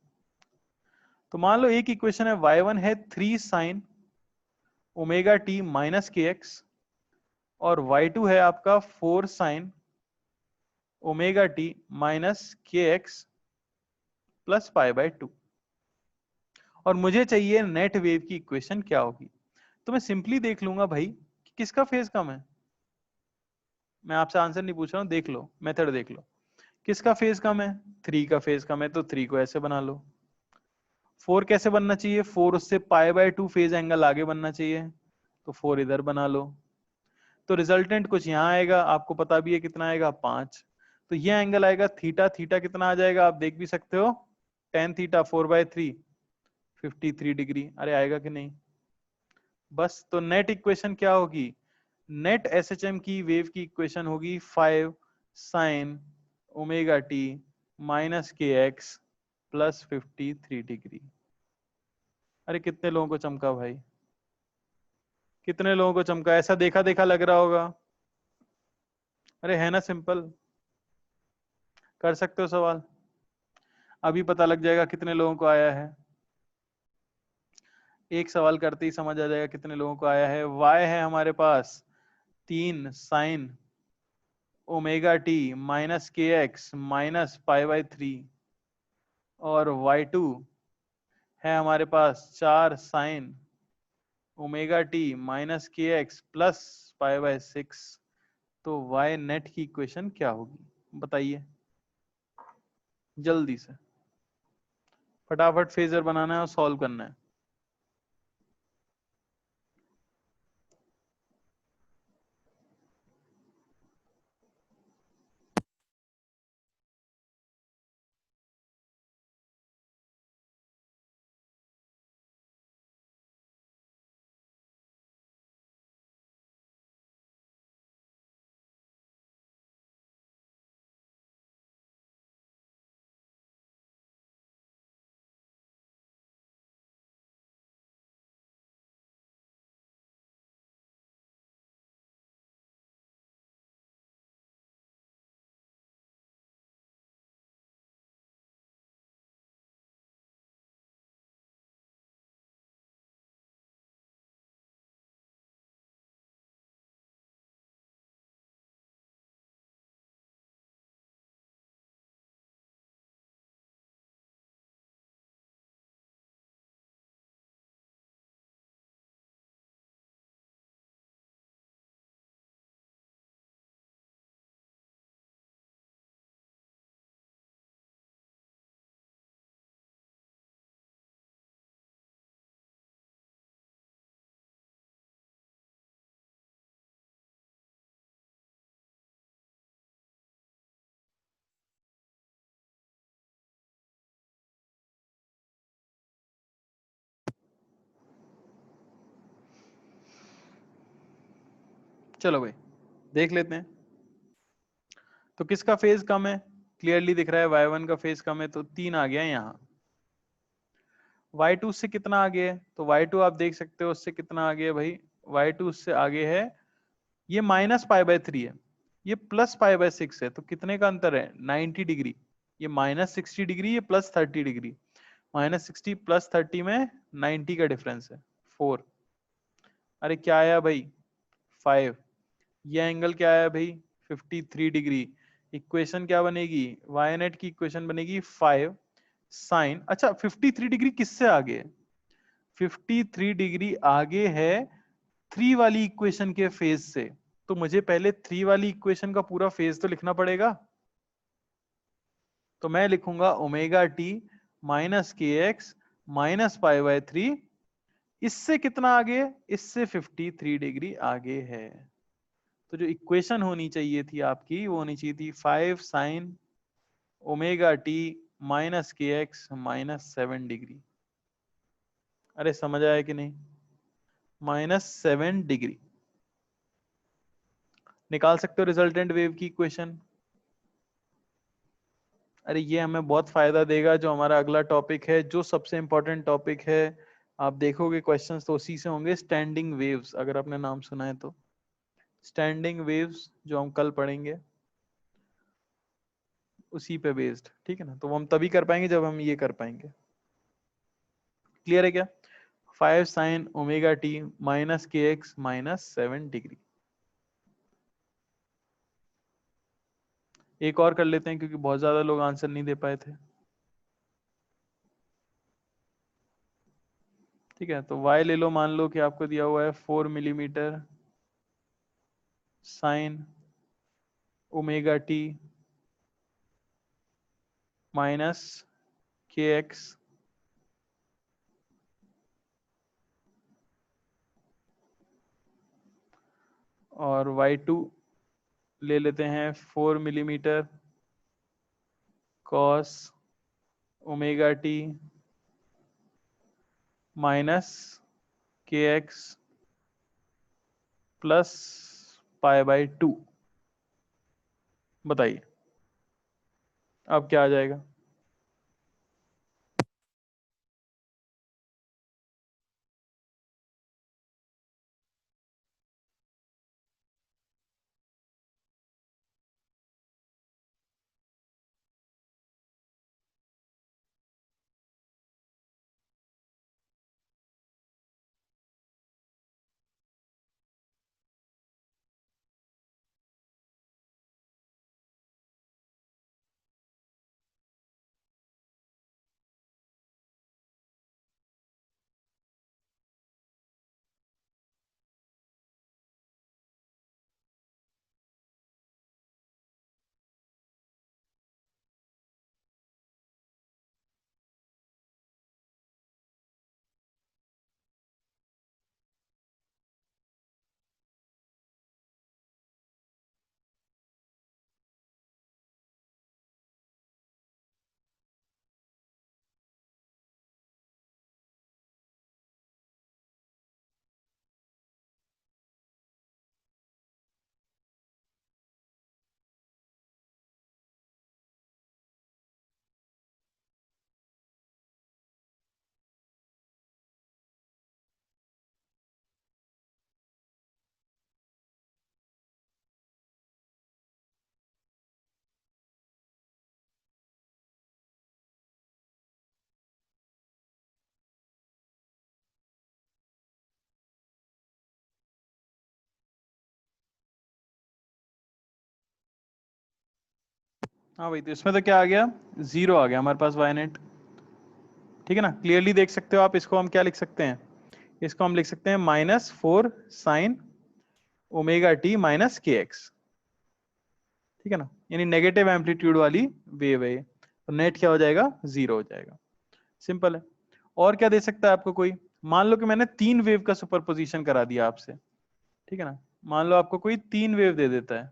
तो मान लो एक इक्वेशन है, y1 है 3 sign omega T minus K x, और y2 है आपका 4 sign omega T minus K X plus π/2, और मुझे चाहिए नेट वेव की इक्वेशन क्या होगी। तो मैं सिंपली देख लूंगा भाई कि किसका फेज कम है। मैं आपसे आंसर नहीं पूछ रहा हूं, देख लो, मेथड देख लो। किसका फेज कम है? 3 का फेज कम है, तो 3 को ऐसे बना लो। 4 कैसे बनना चाहिए? 4 उससे π/2 फेज एंगल आगे बनना चाहिए, तो 4 इधर बना लो। तो रिजल्टेंट कुछ यहाँ आएगा, आपको पता भी है कितना आएगा, 5। तो ये एंगल आएगा थीटा, थीटा कितना आ जाएगा आप देख भी सकते हो, tan थीटा 4/3 53 डिग्री। अरे आएगा कि नहीं? बस, तो नेट इक्वेशन क्या होगी? नेट एसएचएम की वेव की इक्वेशन होगी 5 sign omega T minus K X plus 53 degree. अरे कितने लोगों को चमका भाई? कितने लोगों को चमका? ऐसा देखा देखा लग रहा होगा। अरे है ना सिंपल, कर सकते हो सवाल, अभी पता लग जाएगा कितने लोगों को आया है। एक सवाल करते ही समझ आ जाएगा कितने लोगों को आया है। y है हमारे पास 3 sign omega T minus K x minus π/3, और y2 है हमारे पास 4 sign omega T minus K X plus π/6। तो y नेट की इक्वेशन क्या होगी बताइए जल्दी से, फटाफट फेजर बनाना है और सॉल्व करना है। चलो भाई देख लेते हैं। तो किसका फेज कम है? क्लियरली दिख रहा है y1 का फेज कम है, तो 3 आ गया यहाँ। y2 से कितना आगे है? तो y2 आप देख सकते हो उससे कितना आगे है भाई, y2 उससे आगे है, ये -π/3 है, ये +π/6 है, तो कितने का अंतर है? 90 डिग्री। ये -60 डिग्री, ये +30 डिग्री। -60 +30 में 90 का डिफरेंस है, 4। अरे क्या आया भाई? 5। ये एंगल क्या आया भाई? 53 डिग्री। इक्वेशन क्या बनेगी? वाई नेट की इक्वेशन बनेगी 5 साइन, अच्छा 53 डिग्री किससे आगे है? 53 डिग्री आगे है 3 वाली इक्वेशन के फेज से, तो मुझे पहले 3 वाली इक्वेशन का पूरा फेज तो लिखना पड़ेगा। तो मैं लिखूंगा omega T minus K x minus π/3। इससे कितना आगे है? इससे 53 डिग्री आगे है। तो जो इक्वेशन होनी चाहिए थी आपकी, वो होनी चाहिए थी 5 sign omega T minus K x minus 7 degree. अरे समझ आया कि नहीं? -7 डिग्री। निकाल सकते हो रिजल्टेंट वेव की इक्वेशन। अरे ये हमें बहुत फायदा देगा, जो हमारा अगला टॉपिक है, जो सबसे इंपॉर्टेंट टॉपिक है। आप देखोगे क्वेश्चंस तो उसी से होंगे, स्टैंडिंग वेव्स, अगर आपने नाम सुना है तो। स्टैंडिंग वेव्स जो हम कल पढ़ेंगे उसी पे बेस्ड, ठीक है ना। तो वो हम तभी कर पाएंगे जब हम ये कर पाएंगे। क्लियर है क्या? 5 sign omega T minus K x minus 7 degree. एक और कर लेते हैं क्योंकि बहुत ज्यादा लोग आंसर नहीं दे पाए थे। ठीक है, तो y ले लो, मान लो कि आपको दिया हुआ है 4 millimetre sign omega T minus K x, और y2 ले लेते हैं 4 millimetre cos omega T minus K X plus π/2। बताइए अब क्या आ जाएगा? हाँ भाई, तो इसमें तो क्या आ गया? 0 आ गया हमारे पास वाई नेट। ठीक है ना, क्लियरली देख सकते हो आप। इसको हम क्या लिख सकते हैं? इसको हम लिख सकते हैं -4 sign omega T minus K x. ठीक है ना, यानी नेगेटिव एम्पलीट्यूड वाली वेव है, तो नेट क्या हो जाएगा? 0 हो जाएगा। सिंपल है। और क्या दे सकता है आपको कोई? मान लो कि मैंने 3 वेव का सुपरपोजिशन करा दिया आपसे। ठीक है ना, मान लो आपको कोई 3 वेव दे देता है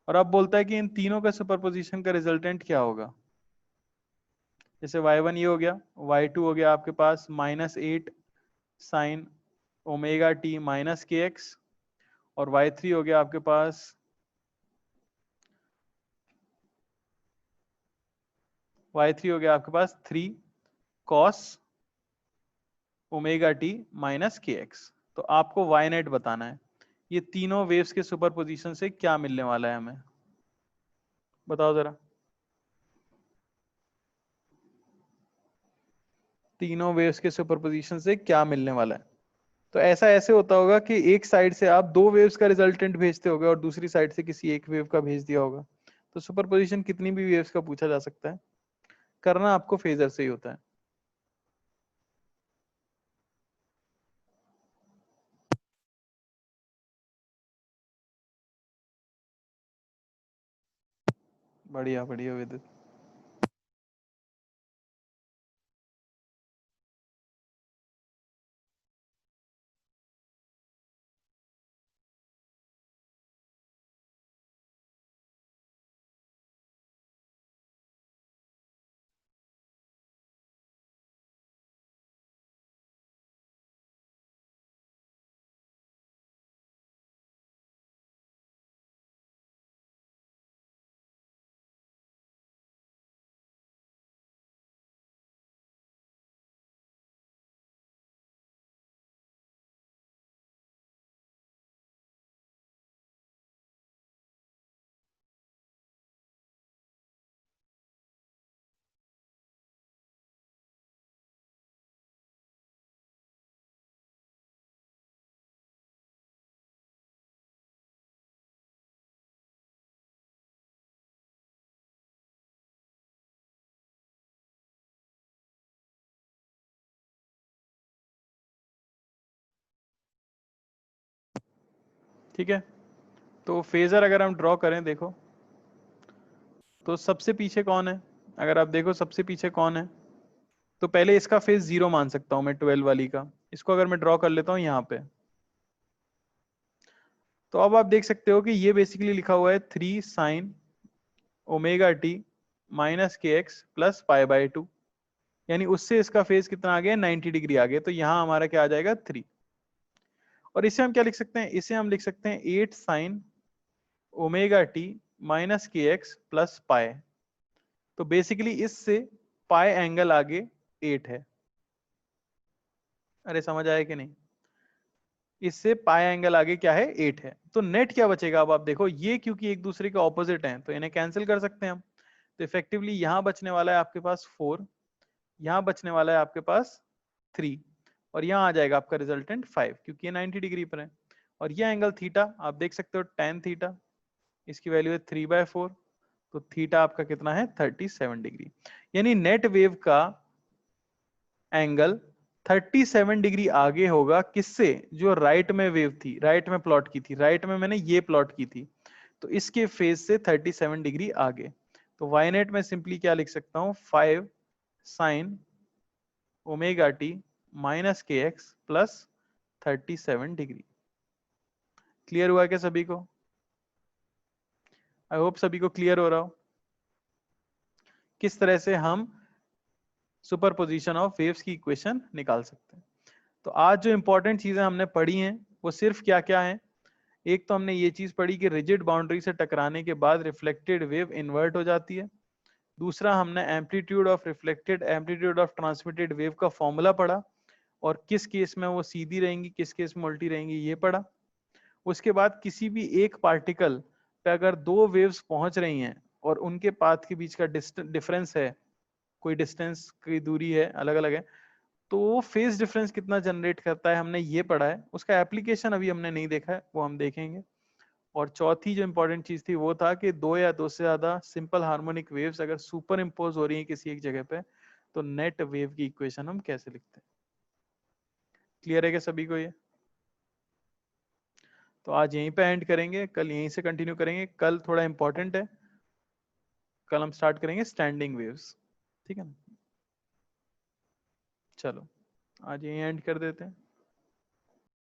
और अब बोलता है कि इन तीनों का सुपरपोजिशन का रिजल्टेंट क्या होगा। जैसे y1 ये हो गया, y2 हो गया आपके पास -8 sign omega T minus K x, और y3 हो गया आपके पास y3 हो गया आपके पास 3 cos omega T minus K X. तो आपको y नेट बताना है, ये तीनों वेव्स के सुपरपोजिशन से क्या मिलने वाला है हमें, बताओ जरा। तीनों वेव्स के सुपरपोजिशन से क्या मिलने वाला है? तो ऐसा ऐसे होता होगा कि एक साइड से आप दो वेव्स का रिजल्टेंट भेजते होगे और दूसरी साइड से किसी एक वेव का भेज दिया होगा। तो सुपरपोजिशन कितनी भी वेव्स का पूछा जा सकता है, करना आपको फेजर से ही होता है। बढ़िया बढ़िया विदित। ठीक है, तो फेजर अगर हम ड्रॉ करें देखो, तो सबसे पीछे कौन है? अगर आप देखो सबसे पीछे कौन है, तो पहले इसका फेज 0 मान सकता हूं मैं, 12 वाली का। इसको अगर मैं ड्रॉ कर लेता हूं यहाँ पे, तो अब आप देख सकते हो कि ये बेसिकली लिखा हुआ है 3 sign omega T minus K X plus pi by 2, यानी उससे इसका फेज कितना आ गया, 90 डिग्री आ गया। तो यहाँ हमारा क्या आ जाएगा, 3। और इसे हम क्या लिख सकते हैं, इसे हम लिख सकते हैं 8 sign omega T minus K X plus pi. तो बेसिकली इससे पाई एंगल आगे 8 है। अरे समझ आया कि नहीं? इससे पाई एंगल आगे क्या है, 8 है। तो नेट क्या बचेगा, अब आप देखो, ये क्योंकि एक दूसरे के ऑपोजिट हैं तो इन्हें कैंसिल कर सकते हैं हम। तो इफेक्टिवली यहां बचने वाला है आपके पास 4, यहाँ बचने वाला है आपके पास 3, और यहाँ आ जाएगा आपका रिजल्टेंट 5, क्योंकि ये 90 डिग्री पर है। और ये एंगल थीटा आप देख सकते हो, tan थीटा, इसकी वैल्यू है 3/4। तो थीटा आपका कितना है, 37 डिग्री। यानी नेट वेव का एंगल 37 डिग्री आगे होगा किससे, जो राइट में वेव थी, राइट में प्लॉट की थी, राइट में मैंने ये प्लॉट की थी, तो इसके फेज से 37 डिग्री आगे। तो वाई नेट में सिंपली क्या लिख सकता हूं, 5 sign omega T minus K X plus 37 degree. Clear हुआ क्या सभी को? आई होप सभी को क्लियर हो रहा हो किस तरह से हम सुपरपोजिशन ऑफ वेव्स की इक्वेशन निकाल सकते हैं। तो आज जो इंपॉर्टेंट चीजें हमने पढ़ी हैं वो सिर्फ क्या क्या है, एक तो हमने ये चीज पढ़ी कि रिजिड बाउंड्री से टकराने के बाद रिफ्लेक्टेड वेव इन्वर्ट हो जाती है। दूसरा हमने amplitude of reflected amplitude of transmitted wave का फॉर्मूला पढ़ा, और किस केस में वो सीधी रहेंगी, किस केस में उल्टी रहेंगी, ये पढ़ा। उसके बाद किसी भी एक पार्टिकल पे अगर दो वेव्स पहुंच रही हैं और उनके पाथ के बीच का डिफरेंस है, कोई डिस्टेंस की दूरी है, अलग अलग है, तो वो फेज डिफरेंस कितना जनरेट करता है, हमने ये पढ़ा है। उसका एप्लीकेशन अभी हमने नहीं देखा है, वो हम देखेंगे। और चौथी जो इंपॉर्टेंट चीज थी वो था कि दो या दो से ज्यादा सिंपल हार्मोनिक वेव्स अगर सुपर इम्पोज हो रही है किसी एक जगह पे, तो नेट वेव की इक्वेशन हम कैसे लिखते हैं। क्लियर है क्या सभी को ये? तो आज यहीं पे एंड करेंगे, कल यहीं से कंटिन्यू करेंगे। कल थोड़ा इंपॉर्टेंट है, कल हम स्टार्ट करेंगे स्टैंडिंग वेव्स। ठीक है ना? चलो आज यहीं एंड कर देते हैं।